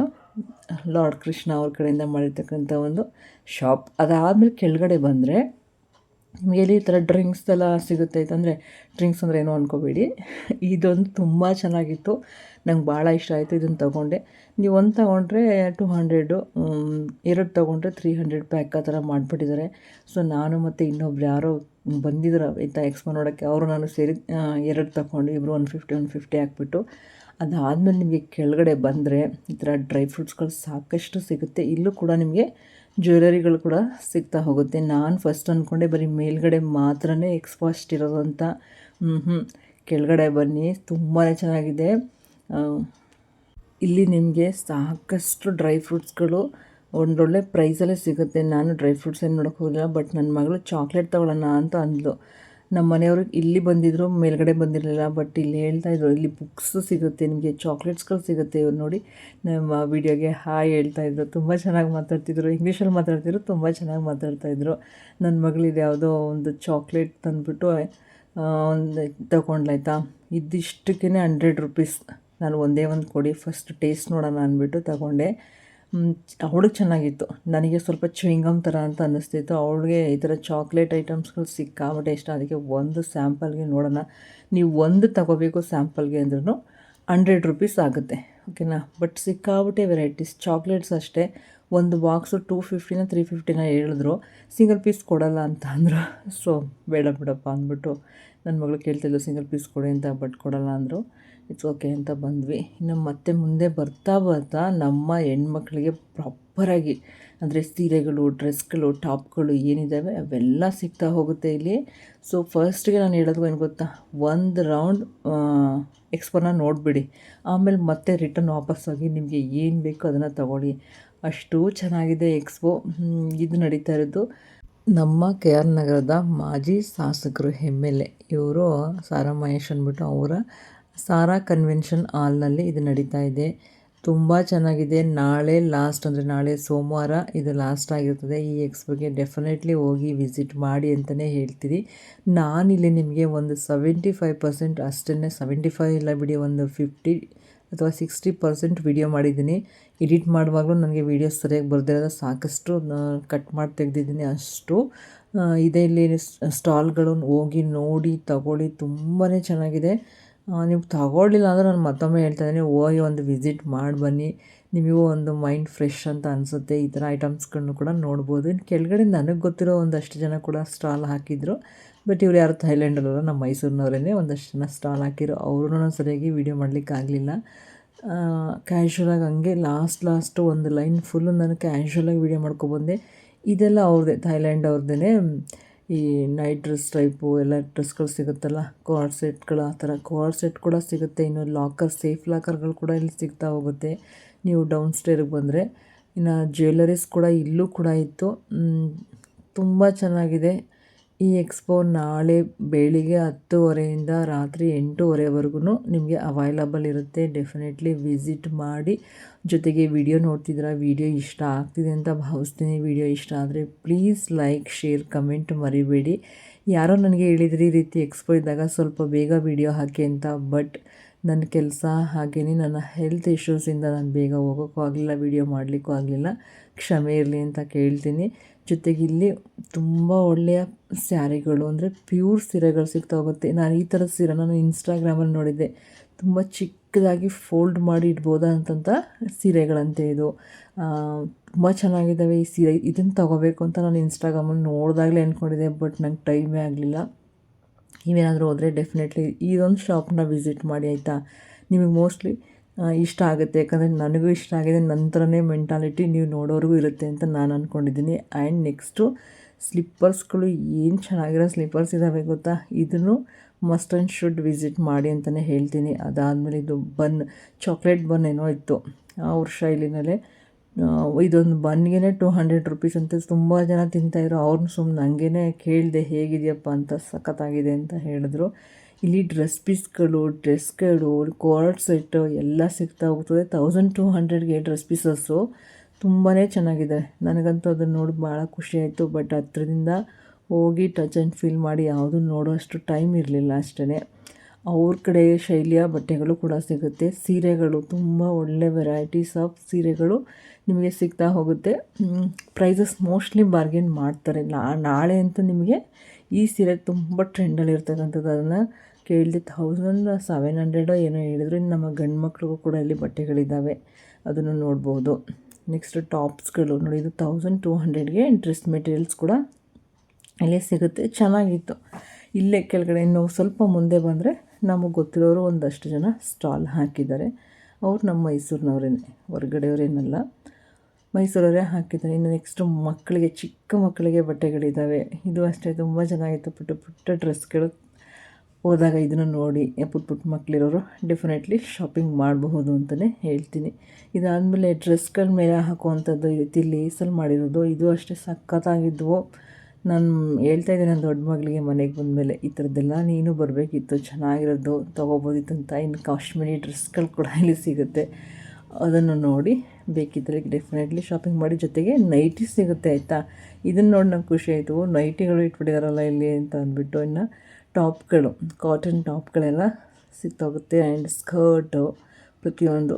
[SPEAKER 1] ಲಾರ್ಡ್ ಕೃಷ್ಣ ಅವ್ರ ಕಡೆಯಿಂದ ಮಾಡಿರ್ತಕ್ಕಂಥ ಒಂದು ಶಾಪ್. ಅದಾದಮೇಲೆ ಕೆಳಗಡೆ ಬಂದರೆ ನಿಮಗೆ ಈ ಥರ ಡ್ರಿಂಕ್ಸ್ ಎಲ್ಲ ಸಿಗುತ್ತೆ. ಅಂದರೆ ಡ್ರಿಂಕ್ಸ್ ಅಂದರೆ ಏನೋ ಅಂದ್ಕೋಬೇಡಿ. ಇದೊಂದು ತುಂಬ ಚೆನ್ನಾಗಿತ್ತು, ನಂಗೆ ಭಾಳ ಇಷ್ಟ ಆಯಿತು. ಇದನ್ನು ತೊಗೊಂಡೆ. ನೀವು ಒಂದು ತೊಗೊಂಡ್ರೆ 200, ಎರಡು ತೊಗೊಂಡ್ರೆ 300 ಪ್ಯಾಕ್ ಆ ಥರ ಮಾಡಿಬಿಟ್ಟಿದ್ದಾರೆ. ಸೊ ನಾನು ಮತ್ತು ಇನ್ನೊಬ್ರು ಯಾರೋ ಬಂದಿದ್ರು ಆಯಿತಾ ಎಕ್ಸ್ಪೋ ನೋಡೋಕ್ಕೆ, ಅವರು ನಾನು ಸೇರಿ ಎರಡು ತೊಗೊಂಡು ಇಬ್ಬರು 150 ಹಾಕ್ಬಿಟ್ಟು. ಅದಾದಮೇಲೆ ನಿಮಗೆ ಕೆಳಗಡೆ ಬಂದರೆ ಈ ಥರ ಡ್ರೈ ಫ್ರೂಟ್ಸ್ಗಳು ಸಾಕಷ್ಟು ಸಿಗುತ್ತೆ. ಇಲ್ಲೂ ಕೂಡ ನಿಮಗೆ ಜ್ಯುವೆಲರಿಗಳು ಕೂಡ ಸಿಗ್ತಾ ಹೋಗುತ್ತೆ. ನಾನು ಫಸ್ಟ್ ಅಂದ್ಕೊಂಡೆ ಬರೀ ಮೇಲ್ಗಡೆ ಮಾತ್ರನೇ ಎಕ್ಸ್ಪೋ ಅಷ್ಟಿರೋದು ಅಂತ. ಕೆಳಗಡೆ ಬನ್ನಿ, ತುಂಬಾ ಚೆನ್ನಾಗಿದೆ. ಇಲ್ಲಿ ನಿಮಗೆ ಸಾಕಷ್ಟು ಡ್ರೈ ಫ್ರೂಟ್ಸ್ಗಳು ಒಂದೊಳ್ಳೆ ಪ್ರೈಸಲ್ಲೇ ಸಿಗುತ್ತೆ. ನಾನು ಡ್ರೈ ಫ್ರೂಟ್ಸ್ ಏನು ನೋಡೋಕೆ ಹೋಗಿಲ್ಲ, ಬಟ್ ನನ್ನ ಮಗಳು ಚಾಕ್ಲೇಟ್ ತೊಗೊಳ್ಳೋಣ ಅಂತ ಅಂದ್ಲು. ನಮ್ಮ ಮನೆಯವರು ಇಲ್ಲಿ ಬಂದಿದ್ದರು, ಮೇಲ್ಗಡೆ ಬಂದಿರಲಿಲ್ಲ. ಬಟ್ ಇಲ್ಲಿ ಹೇಳ್ತಾಯಿದ್ರು ಇಲ್ಲಿ ಬುಕ್ಸ್ ಸಿಗುತ್ತೆ, ನಿಮಗೆ ಚಾಕ್ಲೇಟ್ಸ್ಗಳು ಸಿಗುತ್ತೆ. ಇವ್ರು ನೋಡಿ ನಮ್ಮ ವೀಡಿಯೋಗೆ ಹಾಯ್ ಹೇಳ್ತಾಯಿದ್ರು. ತುಂಬ ಚೆನ್ನಾಗಿ ಮಾತಾಡ್ತಿದ್ರು, ಇಂಗ್ಲೀಷಲ್ಲಿ ಮಾತಾಡ್ತಿದ್ರು, ತುಂಬ ಚೆನ್ನಾಗಿ ಮಾತಾಡ್ತಾಯಿದ್ರು. ನನ್ನ ಮಗಳಿದು ಯಾವುದೋ ಒಂದು ಚಾಕ್ಲೇಟ್ ತಂದುಬಿಟ್ಟು ಒಂದು ತೊಗೊಂಡ್ಲಾಯ್ತಾ. ಇದಿಷ್ಟಕ್ಕೇ 100 ರೂಪೀಸ್. ನಾನು ಒಂದೇ ಒಂದು ಕೊಡಿ ಫಸ್ಟ್ ಟೇಸ್ಟ್ ನೋಡೋಣ ಅಂದ್ಬಿಟ್ಟು ತಗೊಂಡೆ. ಅವಳಿಗೆ ಚೆನ್ನಾಗಿತ್ತು, ನನಗೆ ಸ್ವಲ್ಪ ಚ್ವಿಂಗಮ್ ಥರ ಅಂತ ಅನ್ನಿಸ್ತಿತ್ತು. ಅವಳಿಗೆ ಈ ಥರ ಚಾಕ್ಲೇಟ್ ಐಟಮ್ಸ್ಗಳು ಸಿಕ್ಕಾಬಿಟ್ಟೆ ಇಷ್ಟ. ಅದಕ್ಕೆ ಒಂದು ಸ್ಯಾಂಪಲ್ಗೆ ನೋಡೋಣ. ನೀವು ಒಂದು ತಗೋಬೇಕು ಸ್ಯಾಂಪಲ್ಗೆ ಅಂದ್ರೂ 100 ರೂಪೀಸ್ ಆಗುತ್ತೆ, ಓಕೆನಾ. ಬಟ್ ಸಿಕ್ಕಾಬಿಟ್ಟೆ ವೆರೈಟೀಸ್ ಚಾಕ್ಲೇಟ್ಸ್ ಅಷ್ಟೇ. ಒಂದು ಬಾಕ್ಸು 250 350 ಹೇಳಿದ್ರು, ಸಿಂಗಲ್ ಪೀಸ್ ಕೊಡೋಲ್ಲ ಅಂತ ಅಂದರು. ಸೊ ಬೇಡ ಬಿಡಪ್ಪ ಅಂದ್ಬಿಟ್ಟು ನನ್ನ ಮಗಳು ಕೇಳ್ತಿದ್ಲು ಸಿಂಗಲ್ ಪೀಸ್ ಕೊಡಿ ಅಂತ, ಬಟ್ ಕೊಡೋಲ್ಲ ಅಂದರು. ಇಟ್ಸ್ ಓಕೆ ಅಂತ ಬಂದ್ವಿ. ಇನ್ನು ಮತ್ತೆ ಮುಂದೆ ಬರ್ತಾ ನಮ್ಮ ಹೆಣ್ಮಕ್ಳಿಗೆ ಪ್ರಾಪರಾಗಿ ಅಂದರೆ ಸೀರೆಗಳು, ಡ್ರೆಸ್ಗಳು, ಟಾಪ್ಗಳು ಏನಿದ್ದಾವೆ ಅವೆಲ್ಲ ಸಿಗ್ತಾ ಹೋಗುತ್ತೆ ಇಲ್ಲಿ. ಸೊ ಫಸ್ಟ್ಗೆ ನಾನು ಹೇಳೋದು ಏನು ಗೊತ್ತಾ, ಒಂದು ರೌಂಡ್ ಎಕ್ಸ್ಪೋನ ನೋಡಿಬಿಡಿ, ಆಮೇಲೆ ಮತ್ತೆ ರಿಟರ್ನ್ ವಾಪಸ್ಸಾಗಿ ನಿಮಗೆ ಏನು ಬೇಕೋ ಅದನ್ನು ತಗೊಳ್ಳಿ. ಅಷ್ಟು ಚೆನ್ನಾಗಿದೆ ಎಕ್ಸ್ಪೋ. ಇದು ನಡೀತಾ ಇರೋದು ನಮ್ಮ KR ನಗರದ ಮಾಜಿ ಶಾಸಕರು MLA ಇವರು ಸಾರಾ ಮಹೇಶ್ ಅಂದ್ಬಿಟ್ಟು, ಅವರ ಸಾರಾ ಕನ್ವೆನ್ಷನ್ ಹಾಲ್ನಲ್ಲಿ ಇದು ನಡೀತಾ ಇದೆ. ತುಂಬ ಚೆನ್ನಾಗಿದೆ. ನಾಳೆ ಲಾಸ್ಟ್, ಅಂದರೆ ನಾಳೆ ಸೋಮವಾರ ಇದು ಲಾಸ್ಟ್ ಆಗಿರ್ತದೆ. ಈ ಎಕ್ಸ್ಪೋಗೆ ಡೆಫಿನೆಟ್ಲಿ ಹೋಗಿ ವಿಸಿಟ್ ಮಾಡಿ ಅಂತಲೇ ಹೇಳ್ತೀರಿ. ನಾನಿಲ್ಲಿ ನಿಮಗೆ ಒಂದು 75% ಅಷ್ಟೇ, 75 ಇಲ್ಲ ಬಿಡಿ, ಒಂದು 50 ಅಥವಾ 60% ವಿಡಿಯೋ ಮಾಡಿದ್ದೀನಿ. ಎಡಿಟ್ ಮಾಡುವಾಗಲೂ ನನಗೆ ವೀಡಿಯೋಸ್ ಸರಿಯಾಗಿ ಬರ್ದಿರೋದು, ಸಾಕಷ್ಟು ಕಟ್ ಮಾಡಿ ತೆಗೆದಿದ್ದೀನಿ. ಅಷ್ಟು ಇದೆ ಇಲ್ಲಿ ಸ್ಟಾಲ್ಗಳು. ಹೋಗಿ ನೋಡಿ ತಗೊಳ್ಳಿ, ತುಂಬಾ ಚೆನ್ನಾಗಿದೆ. ನೀವು ತಗೊಳ್ಳಿಲ್ಲ ಅಂದರೆ ನಾನು ಮತ್ತೊಮ್ಮೆ ಹೇಳ್ತಾ ಇದ್ದೀನಿ, ಹೋಗಿ ಒಂದು ವಿಸಿಟ್ ಮಾಡಿ ಬನ್ನಿ, ನಿಮಗೂ ಒಂದು ಮೈಂಡ್ ಫ್ರೆಶ್ ಅಂತ ಅನಿಸುತ್ತೆ. ಈ ಥರ ಐಟಮ್ಸ್ಗಳನ್ನು ಕೂಡ ನೋಡ್ಬೋದು. ಇನ್ನು ಕೆಳಗಡೆ ನನಗೆ ಗೊತ್ತಿರೋ ಒಂದಷ್ಟು ಜನ ಕೂಡ ಸ್ಟಾಲ್ ಹಾಕಿದ್ರು. ಬಟ್ ಇವ್ರು ಯಾರು ಥೈಲ್ಯಾಂಡಲ್ಲ, ನಮ್ಮ ಮೈಸೂರಿನವರೇ ಒಂದಷ್ಟು ಜನ ಸ್ಟಾಲ್ ಹಾಕಿದ್ರು. ಅವ್ರೂ ನಾನು ಸರಿಯಾಗಿ ವೀಡಿಯೋ ಮಾಡಲಿಕ್ಕಾಗಲಿಲ್ಲ. ಕ್ಯಾಶುವಲಾಗಿ ಹಂಗೆ ಲಾಸ್ಟು ಒಂದು ಲೈನ್ ಫುಲ್ಲು ನಾನು ಕ್ಯಾಶುವಲಾಗಿ ವೀಡಿಯೋ ಮಾಡ್ಕೊಬಂದೆ. ಇದೆಲ್ಲ ಅವ್ರದ್ದೇ, ಥೈಲ್ಯಾಂಡ್ ಅವ್ರದ್ದೇ. ಈ ನೈಟ್ ಡ್ರೆಸ್ ಟೈಪು ಎಲ್ಲ ಡ್ರೆಸ್ಗಳು ಸಿಗುತ್ತಲ್ಲ, ಕೋಆರ್ಡ್ ಸೆಟ್ಗಳು, ಆ ಥರ ಕೋಆರ್ಡ್ ಸೆಟ್ ಕೂಡ ಸಿಗುತ್ತೆ. ಇನ್ನು ಲಾಕರ್, ಸೇಫ್ ಲಾಕರ್ಗಳು ಕೂಡ ಇಲ್ಲಿ ಸಿಗ್ತಾ ಹೋಗುತ್ತೆ ನೀವು ಡೌನ್ ಸ್ಟೇರಿಗೆ ಬಂದರೆ. ಇನ್ನು ಜ್ಯುವೆಲರೀಸ್ ಕೂಡ ಇಲ್ಲೂ ಕೂಡ ಇತ್ತು. ತುಂಬ ಚೆನ್ನಾಗಿದೆ ಈ ಎಕ್ಸ್ಪೋ. ನಾಳೆ ಬೆಳಿಗ್ಗೆ 10:30 ರಾತ್ರಿ 8:30ವರೆಗೂ ನಿಮಗೆ ಅವೈಲಬಲ್ ಇರುತ್ತೆ. ಡೆಫಿನೆಟ್ಲಿ ವಿಸಿಟ್ ಮಾಡಿ. ಜೊತೆಗೆ ವಿಡಿಯೋ ನೋಡ್ತಿದ್ದೀರಾ, ವಿಡಿಯೋ ಇಷ್ಟ ಆಗ್ತಿದೆ ಅಂತ ಭಾವಿಸ್ತೀನಿ. ವಿಡಿಯೋ ಇಷ್ಟ ಆದರೆ ಪ್ಲೀಸ್ ಲೈಕ್, ಶೇರ್, ಕಮೆಂಟ್ ಮರಿಬೇಡಿ. ಯಾರೋ ನನಗೆ ಹೇಳಿದ್ರಿ ಈ ರೀತಿ ಎಕ್ಸ್ಪೋ ಇದ್ದಾಗ ಸ್ವಲ್ಪ ಬೇಗ ವಿಡಿಯೋ ಹಾಕಿ ಅಂತ. ಬಟ್ ನನ್ನ ಕೆಲಸ ಹಾಗೆಯೇ ನನ್ನ ಹೆಲ್ತ್ ಇಶ್ಯೂಸಿಂದ ನಾನು ಬೇಗ ಹೋಗೋಕ್ಕೂ ಆಗಲಿಲ್ಲ, ವಿಡಿಯೋ ಮಾಡಲಿಕ್ಕೂ ಆಗಲಿಲ್ಲ. ಕ್ಷಮೆ ಇರಲಿ ಅಂತ ಕೇಳ್ತೀನಿ. ಜೊತೆಗೆ ಇಲ್ಲಿ ತುಂಬ ಒಳ್ಳೆಯ ಸ್ಯಾರಿಗಳು, ಅಂದರೆ ಪ್ಯೂರ್ ಸೀರೆಗಳು ಸಿಗ್ತಾ ಹೋಗುತ್ತೆ. ನಾನು ಈ ಥರದ ಸೀರೆ ನಾನು ಇನ್ಸ್ಟಾಗ್ರಾಮಲ್ಲಿ ನೋಡಿದ್ದೆ. ತುಂಬ ಚಿಕ್ಕದಾಗಿ ಫೋಲ್ಡ್ ಮಾಡಿ ಇಡ್ಬೋದಾ ಅಂತಂತ ಸೀರೆಗಳಂತೆ ಇದು. ತುಂಬ ಚೆನ್ನಾಗಿದ್ದಾವೆ ಈ ಸೀರೆ. ಇದನ್ನು ತೊಗೋಬೇಕು ಅಂತ ನಾನು ಇನ್ಸ್ಟಾಗ್ರಾಮಲ್ಲಿ ನೋಡಿದಾಗಲೇ ಅಂದ್ಕೊಂಡಿದ್ದೆ, ಬಟ್ ನಂಗೆ ಟೈಮೇ ಆಗಲಿಲ್ಲ. ನೀವೇನಾದರೂ ಹೋದರೆ ಡೆಫಿನೆಟ್ಲಿ ಇದೊಂದು ಶಾಪ್ನ ವಿಸಿಟ್ ಮಾಡಿ, ಆಯಿತಾ. ನಿಮಗೆ ಮೋಸ್ಟ್ಲಿ ಇಷ್ಟ ಆಗುತ್ತೆ, ಯಾಕಂದರೆ ನನಗೂ ಇಷ್ಟ ಆಗಿದೆ. ನಂತರನೇ ಮೆಂಟಾಲಿಟಿ ನೀವು ನೋಡೋರಿಗೂ ಇರುತ್ತೆ ಅಂತ ನಾನು ಅಂದ್ಕೊಂಡಿದ್ದೀನಿ. ಆ್ಯಂಡ್ ನೆಕ್ಸ್ಟು ಸ್ಲಿಪ್ಪರ್ಸ್ಗಳು ಏನು ಚೆನ್ನಾಗಿರೋ ಸ್ಲಿಪ್ಪರ್ಸ್ ಇದ್ದಾವೆ ಗೊತ್ತಾ. ಇದನ್ನು ಮಸ್ಟ್ ಆ್ಯಂಡ್ ಶುಡ್ ವಿಸಿಟ್ ಮಾಡಿ ಅಂತಲೇ ಹೇಳ್ತೀನಿ. ಅದಾದಮೇಲೆ ಇದು ಚಾಕ್ಲೇಟ್ ಬನ್ ಏನೋ ಇತ್ತು ಅವ್ರ ಶೈಲಿನಲ್ಲೇ. ಇದೊಂದು ಬನ್ಗೆ 200 ರುಪೀಸ್ ಅಂತ ತುಂಬ ಜನ ತಿಂತಾಯಿದ್ರು. ಅವ್ರನ್ನ ಸುಮ್ಮನೆ ಹಂಗೇ ಕೇಳಿದೆ ಹೇಗಿದೆಯಪ್ಪ ಅಂತ. ಸಖತ್ತಾಗಿದೆ ಅಂತ ಹೇಳಿದ್ರು. ಇಲ್ಲಿ ಡ್ರೆಸ್ಗಳು ಕೋರ್ಡ್ ಸೆಟ್ಟು ಎಲ್ಲ ಸಿಗ್ತಾ ಹೋಗ್ತದೆ. 1200ಗೆ ಡ್ರೆಸ್ ಪೀಸಸ್ಸು ತುಂಬಾ ಚೆನ್ನಾಗಿದೆ. ನನಗಂತೂ ಅದನ್ನು ನೋಡಿ ಭಾಳ ಖುಷಿಯಾಯಿತು. ಬಟ್ ಹತ್ರದಿಂದ ಹೋಗಿ ಟಚ್ ಆ್ಯಂಡ್ ಫೀಲ್ ಮಾಡಿ ಯಾವುದೂ ನೋಡೋ ಅಷ್ಟು ಟೈಮ್ ಇರಲಿಲ್ಲ ಅಷ್ಟೇ. ಅವ್ರ ಕಡೆ ಶೈಲಿಯ ಬಟ್ಟೆಗಳು ಕೂಡ ಸಿಗುತ್ತೆ. ಸೀರೆಗಳು ತುಂಬ ಒಳ್ಳೆ ವೆರೈಟೀಸ್ ಆಫ್ ಸೀರೆಗಳು ನಿಮಗೆ ಸಿಗ್ತಾ ಹೋಗುತ್ತೆ. ಪ್ರೈಸಸ್ ಮೋಸ್ಟ್ಲಿ ಬಾರ್ಗೇನ್ ಮಾಡ್ತಾರೆ. ನಾಳೆ ಅಂತೂ ನಿಮಗೆ ಈ ಸೀರೆ ತುಂಬ ಟ್ರೆಂಡಲ್ಲಿ ಇರ್ತಕ್ಕಂಥದ್ದು. ಅದನ್ನು ಕೇಳಿದೆ 1700 ಏನೋ ಹೇಳಿದ್ರು. ಇನ್ನು ನಮ್ಮ ಗಂಡು ಮಕ್ಳಿಗೂ ಕೂಡ ಇಲ್ಲಿ ಬಟ್ಟೆಗಳಿದ್ದಾವೆ, ಅದನ್ನು ನೋಡ್ಬೋದು. ನೆಕ್ಸ್ಟ್ ಟಾಪ್ಸ್ಗಳು ನೋಡಿ, ಇದು 1200ಗೆ ಡ್ರೆಸ್ ಮೆಟೀರಿಯಲ್ಸ್ ಕೂಡ ಇಲ್ಲೇ ಸಿಗುತ್ತೆ. ಚೆನ್ನಾಗಿತ್ತು. ಇಲ್ಲೇ ಕೆಳಗಡೆ ಇನ್ನು ಸ್ವಲ್ಪ ಮುಂದೆ ಬಂದರೆ ನಮಗೆ ಗೊತ್ತಿರೋರು ಒಂದಷ್ಟು ಜನ ಸ್ಟಾಲ್ ಹಾಕಿದ್ದಾರೆ. ಅವ್ರು ನಮ್ಮ ಮೈಸೂರಿನವರೇನೆ, ಹೊರಗಡೆಯವರೇನಲ್ಲ, ಮೈಸೂರವರೇ ಹಾಕಿದ್ದಾರೆ. ಇನ್ನು ನೆಕ್ಸ್ಟು ಮಕ್ಕಳಿಗೆ, ಚಿಕ್ಕ ಮಕ್ಕಳಿಗೆ ಬಟ್ಟೆಗಳಿದ್ದಾವೆ. ಇದು ಅಷ್ಟೇ ತುಂಬ ಚೆನ್ನಾಗಿತ್ತು. ಪುಟ್ಟ ಡ್ರೆಸ್ಗಳು ಹೋದಾಗ ಇದನ್ನು ನೋಡಿ ಪುಟ್ಟ ಮಕ್ಕಳಿರೋರು ಡೆಫಿನೆಟ್ಲಿ ಶಾಪಿಂಗ್ ಮಾಡಬಹುದು ಅಂತಲೇ ಹೇಳ್ತೀನಿ. ಇದಾದಮೇಲೆ ಡ್ರೆಸ್ಗಳ ಮೇಲೆ ಹಾಕುವಂಥದ್ದು ಇಲ್ಲಿ ಲೇಸಲ್ಲಿ ಮಾಡಿರೋದು, ಇದು ಅಷ್ಟೇ ಸಖತ್ತಾಗಿದ್ವು. ನಾನು ಹೇಳ್ತಾ ಇದ್ದೆ ನನ್ನ ದೊಡ್ಡ ಮಗಳಿಗೆ ಮನೆಗೆ ಬಂದಮೇಲೆ, ಈ ಥರದ್ದೆಲ್ಲ ನೀನು ಬರಬೇಕಿತ್ತು, ಚೆನ್ನಾಗಿರೋದು ತೊಗೋಬೋದಿತ್ತು ಅಂತ. ಇನ್ನು ಕಾಶ್ಮೀರಿ ಡ್ರೆಸ್ಗಳು ಕೂಡ ಇಲ್ಲಿ ಸಿಗುತ್ತೆ. ಅದನ್ನು ನೋಡಿ ಬೇಕಿದ್ದರೆ ಡೆಫಿನೆಟ್ಲಿ ಶಾಪಿಂಗ್ ಮಾಡಿ. ಜೊತೆಗೆ ನೈಟಿ ಸಿಗುತ್ತೆ ಆಯಿತಾ. ಇದನ್ನು ನೋಡಿ ನಂಗೆ ಖುಷಿ ಆಯಿತು. ನೈಟಿಗಳು ಇಟ್ಬಿಟ್ಟಿದಾರಲ್ಲ ಇಲ್ಲಿ ಅಂತ ಅಂದ್ಬಿಟ್ಟು. ಇನ್ನು ಟಾಪ್ಗಳು, ಕಾಟನ್ ಟಾಪ್ಗಳೆಲ್ಲ ಸಿಗ್ತೋಗುತ್ತೆ. ಆ್ಯಂಡ್ ಸ್ಕರ್ಟು ಪ್ರತಿಯೊಂದು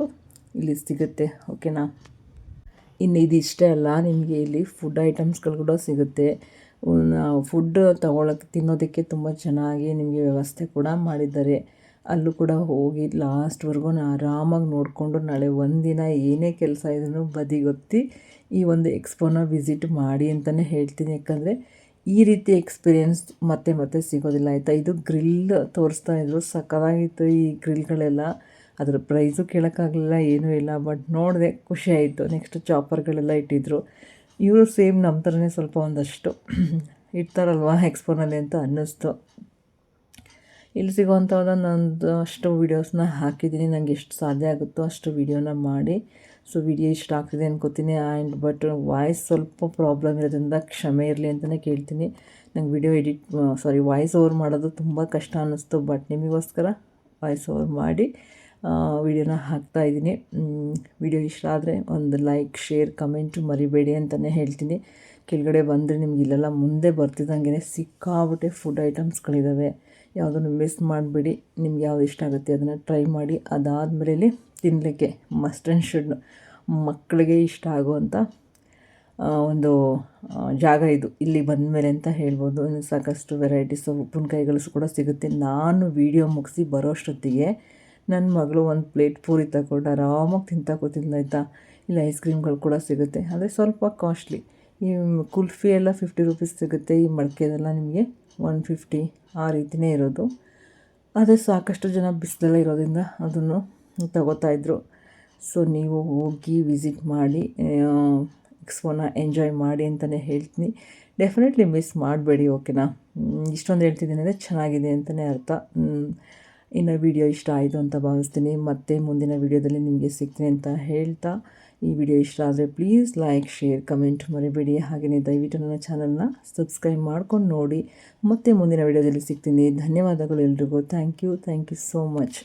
[SPEAKER 1] ಇಲ್ಲಿ ಸಿಗುತ್ತೆ. ಓಕೆನಾ. ಇನ್ನು ಇದಿಷ್ಟೇ ಅಲ್ಲ, ನಿಮಗೆ ಇಲ್ಲಿ ಫುಡ್ ಐಟಮ್ಸ್ಗಳು ಕೂಡ ಸಿಗುತ್ತೆ. ಫುಡ್ ತೊಗೊಳಕ್ಕೆ ತಿನ್ನೋದಕ್ಕೆ ತುಂಬ ಚೆನ್ನಾಗಿ ನಿಮಗೆ ವ್ಯವಸ್ಥೆ ಕೂಡ ಮಾಡಿದ್ದಾರೆ. ಅಲ್ಲೂ ಕೂಡ ಹೋಗಿ ಲಾಸ್ಟ್ವರೆಗೂ ಆರಾಮಾಗಿ ನೋಡಿಕೊಂಡು ನಾಳೆ ಒಂದಿನ ಏನೇ ಕೆಲಸ ಇದನ್ನು ಬದಿಗೊತ್ತಿ ಈ ಒಂದು ಎಕ್ಸ್ಪೋನ ವಿಸಿಟ್ ಮಾಡಿ ಅಂತಲೇ ಹೇಳ್ತೀನಿ. ಯಾಕಂದರೆ ಈ ರೀತಿ ಎಕ್ಸ್ಪೀರಿಯೆನ್ಸ್ ಮತ್ತೆ ಸಿಗೋದಿಲ್ಲ ಆಯಿತಾ. ಇದು ಗ್ರಿಲ್ ತೋರಿಸ್ತಾ ಇದ್ರು, ಸಕ್ಕತ್ತಾಗಿತ್ತು ಈ ಗ್ರಿಲ್ಗಳೆಲ್ಲ. ಅದರ ಪ್ರೈಸು ಕೇಳೋಕ್ಕಾಗಲಿಲ್ಲ, ಏನೂ ಇಲ್ಲ. ಬಟ್ ನೋಡಿದೆ, ಖುಷಿ ಆಯಿತು. ನೆಕ್ಸ್ಟ್ ಚಾಪರ್ಗಳೆಲ್ಲ ಇಟ್ಟಿದ್ರು. ಇವರು ಸೇಮ್ ನಮ್ಮ ಥರನೇ ಸ್ವಲ್ಪ ಒಂದಷ್ಟು ಇರ್ತಾರಲ್ವ ಎಕ್ಸ್ಪೋನಲ್ಲಿ ಅಂತ ಅನ್ನಿಸ್ತು. ಇಲ್ಲಿ ಸಿಗೋವಂಥದ್ದೊಂದು ಅಷ್ಟು ವೀಡಿಯೋಸ್ನ ಹಾಕಿದ್ದೀನಿ. ನನಗೆ ಎಷ್ಟು ಸಾಧ್ಯ ಆಗುತ್ತೋ ಅಷ್ಟು ವೀಡಿಯೋನ ಮಾಡಿ. ಸೊ ವಿಡಿಯೋ ಇಷ್ಟ ಆಗ್ತಿದೆ ಅನ್ಕೋತೀನಿ. ಬಟ್ ವಾಯ್ಸ್ ಸ್ವಲ್ಪ ಪ್ರಾಬ್ಲಮ್ ಇರೋದ್ರಿಂದ ಕ್ಷಮೆ ಇರಲಿ ಅಂತಲೇ ಕೇಳ್ತೀನಿ. ನಂಗೆ ವಾಯ್ಸ್ ಓವರ್ ಮಾಡೋದು ತುಂಬ ಕಷ್ಟ ಅನ್ನಿಸ್ತು. ಬಟ್ ನಿಮಗೋಸ್ಕರ ವಾಯ್ಸ್ ಓವರ್ ಮಾಡಿ ವಿಡಿಯೋನ ಹಾಕ್ತಾಯಿದ್ದೀನಿ. ವಿಡಿಯೋ ಇಷ್ಟ ಆದರೆ ಒಂದು ಲೈಕ್, ಶೇರ್, ಕಮೆಂಟು ಮರಿಬೇಡಿ ಅಂತಲೇ ಹೇಳ್ತೀನಿ. ಕೆಳಗಡೆ ಬಂದರೆ ನಿಮ್ಗೆ ಇಲ್ಲೆಲ್ಲ ಮುಂದೆ ಬರ್ತಿದ್ದಂಗೆ ಸಿಕ್ಕಾಬಿಟ್ಟೆ ಫುಡ್ ಐಟಮ್ಸ್ಗಳಿದ್ದಾವೆ. ಯಾವುದನ್ನು ಮಿಸ್ ಮಾಡಬೇಡಿ. ನಿಮ್ಗೆ ಯಾವ್ದು ಇಷ್ಟ ಆಗುತ್ತೆ ಅದನ್ನು ಟ್ರೈ ಮಾಡಿ. ಅದಾದಮೇಲೆ ತಿನ್ನಲಿಕ್ಕೆ ಮಸ್ಟ್ ಆ್ಯಂಡ್ ಶುಡ್ ಮಕ್ಕಳಿಗೆ ಇಷ್ಟ ಆಗುವಂಥ ಒಂದು ಜಾಗ ಇದು ಇಲ್ಲಿ ಬಂದಮೇಲೆ ಅಂತ ಹೇಳ್ಬೋದು. ಇನ್ನು ಸಾಕಷ್ಟು ವೆರೈಟೀಸ್ ಉಪ್ಪಿನಕಾಯಿಗಳು ಕೂಡ ಸಿಗುತ್ತೆ. ನಾನು ವೀಡಿಯೋ ಮುಗಿಸಿ ಬರೋಷ್ಟೊತ್ತಿಗೆ ನನ್ನ ಮಗಳು ಒಂದು ಪ್ಲೇಟ್ ಪೂರಿ ತಗೊಂಡು ಆರಾಮಾಗಿ ತಿಂತಾ ಕೂತಿದ್ಲು ಆಯಿತಾ. ಇಲ್ಲಿ ಐಸ್ ಕ್ರೀಮ್ಗಳು ಕೂಡ ಸಿಗುತ್ತೆ, ಆದರೆ ಸ್ವಲ್ಪ ಕಾಸ್ಟ್ಲಿ. ಈ ಕುಲ್ಫಿ ಎಲ್ಲ 50 ರುಪೀಸ್ ಸಿಗುತ್ತೆ. ಈ ಮಡಕೆದೆಲ್ಲ ನಿಮಗೆ 150 ಆ ರೀತಿಯೇ ಇರೋದು. ಅದೇ ಸಾಕಷ್ಟು ಜನ ಬಿಸಿಲೆಲ್ಲ ಇರೋದ್ರಿಂದ ಅದನ್ನು ತಗೋತಾಯಿದ್ರು. ಸೊ ನೀವು ಹೋಗಿ ವಿಸಿಟ್ ಮಾಡಿ ಎಕ್ಸ್ಪೋನ ಎಂಜಾಯ್ ಮಾಡಿ ಅಂತಲೇ ಹೇಳ್ತೀನಿ. ಡೆಫಿನೆಟ್ಲಿ ಮಿಸ್ ಮಾಡಬೇಡಿ. ಓಕೆನಾ. ಇಷ್ಟೊಂದು ಹೇಳ್ತಿದ್ದೀನಿ ಅಂದರೆ ಚೆನ್ನಾಗಿದೆ ಅಂತಲೇ ಅರ್ಥ. ಇನ್ನು ವಿಡಿಯೋ ಇಷ್ಟ ಆಯಿತು ಅಂತ ಭಾವಿಸ್ತೀನಿ. ಮತ್ತೆ ಮುಂದಿನ ವಿಡಿಯೋದಲ್ಲಿ ನಿಮಗೆ ಸಿಗ್ತೀನಿ ಅಂತ ಹೇಳ್ತಾ, ಈ ವಿಡಿಯೋ ಇಷ್ಟ ಆದರೆ ಪ್ಲೀಸ್ ಲೈಕ್, ಶೇರ್, ಕಮೆಂಟ್ ಮರಿಬೇಡಿ. ಹಾಗೆಯೇ ದಯವಿಟ್ಟು ನನ್ನ ಚಾನಲ್ನ ಸಬ್ಸ್ಕ್ರೈಬ್ ಮಾಡ್ಕೊಂಡು ನೋಡಿ. ಮತ್ತೆ ಮುಂದಿನ ವಿಡಿಯೋದಲ್ಲಿ ಸಿಗ್ತೀನಿ. ಧನ್ಯವಾದಗಳು ಎಲ್ರಿಗೂ. Thank you so much.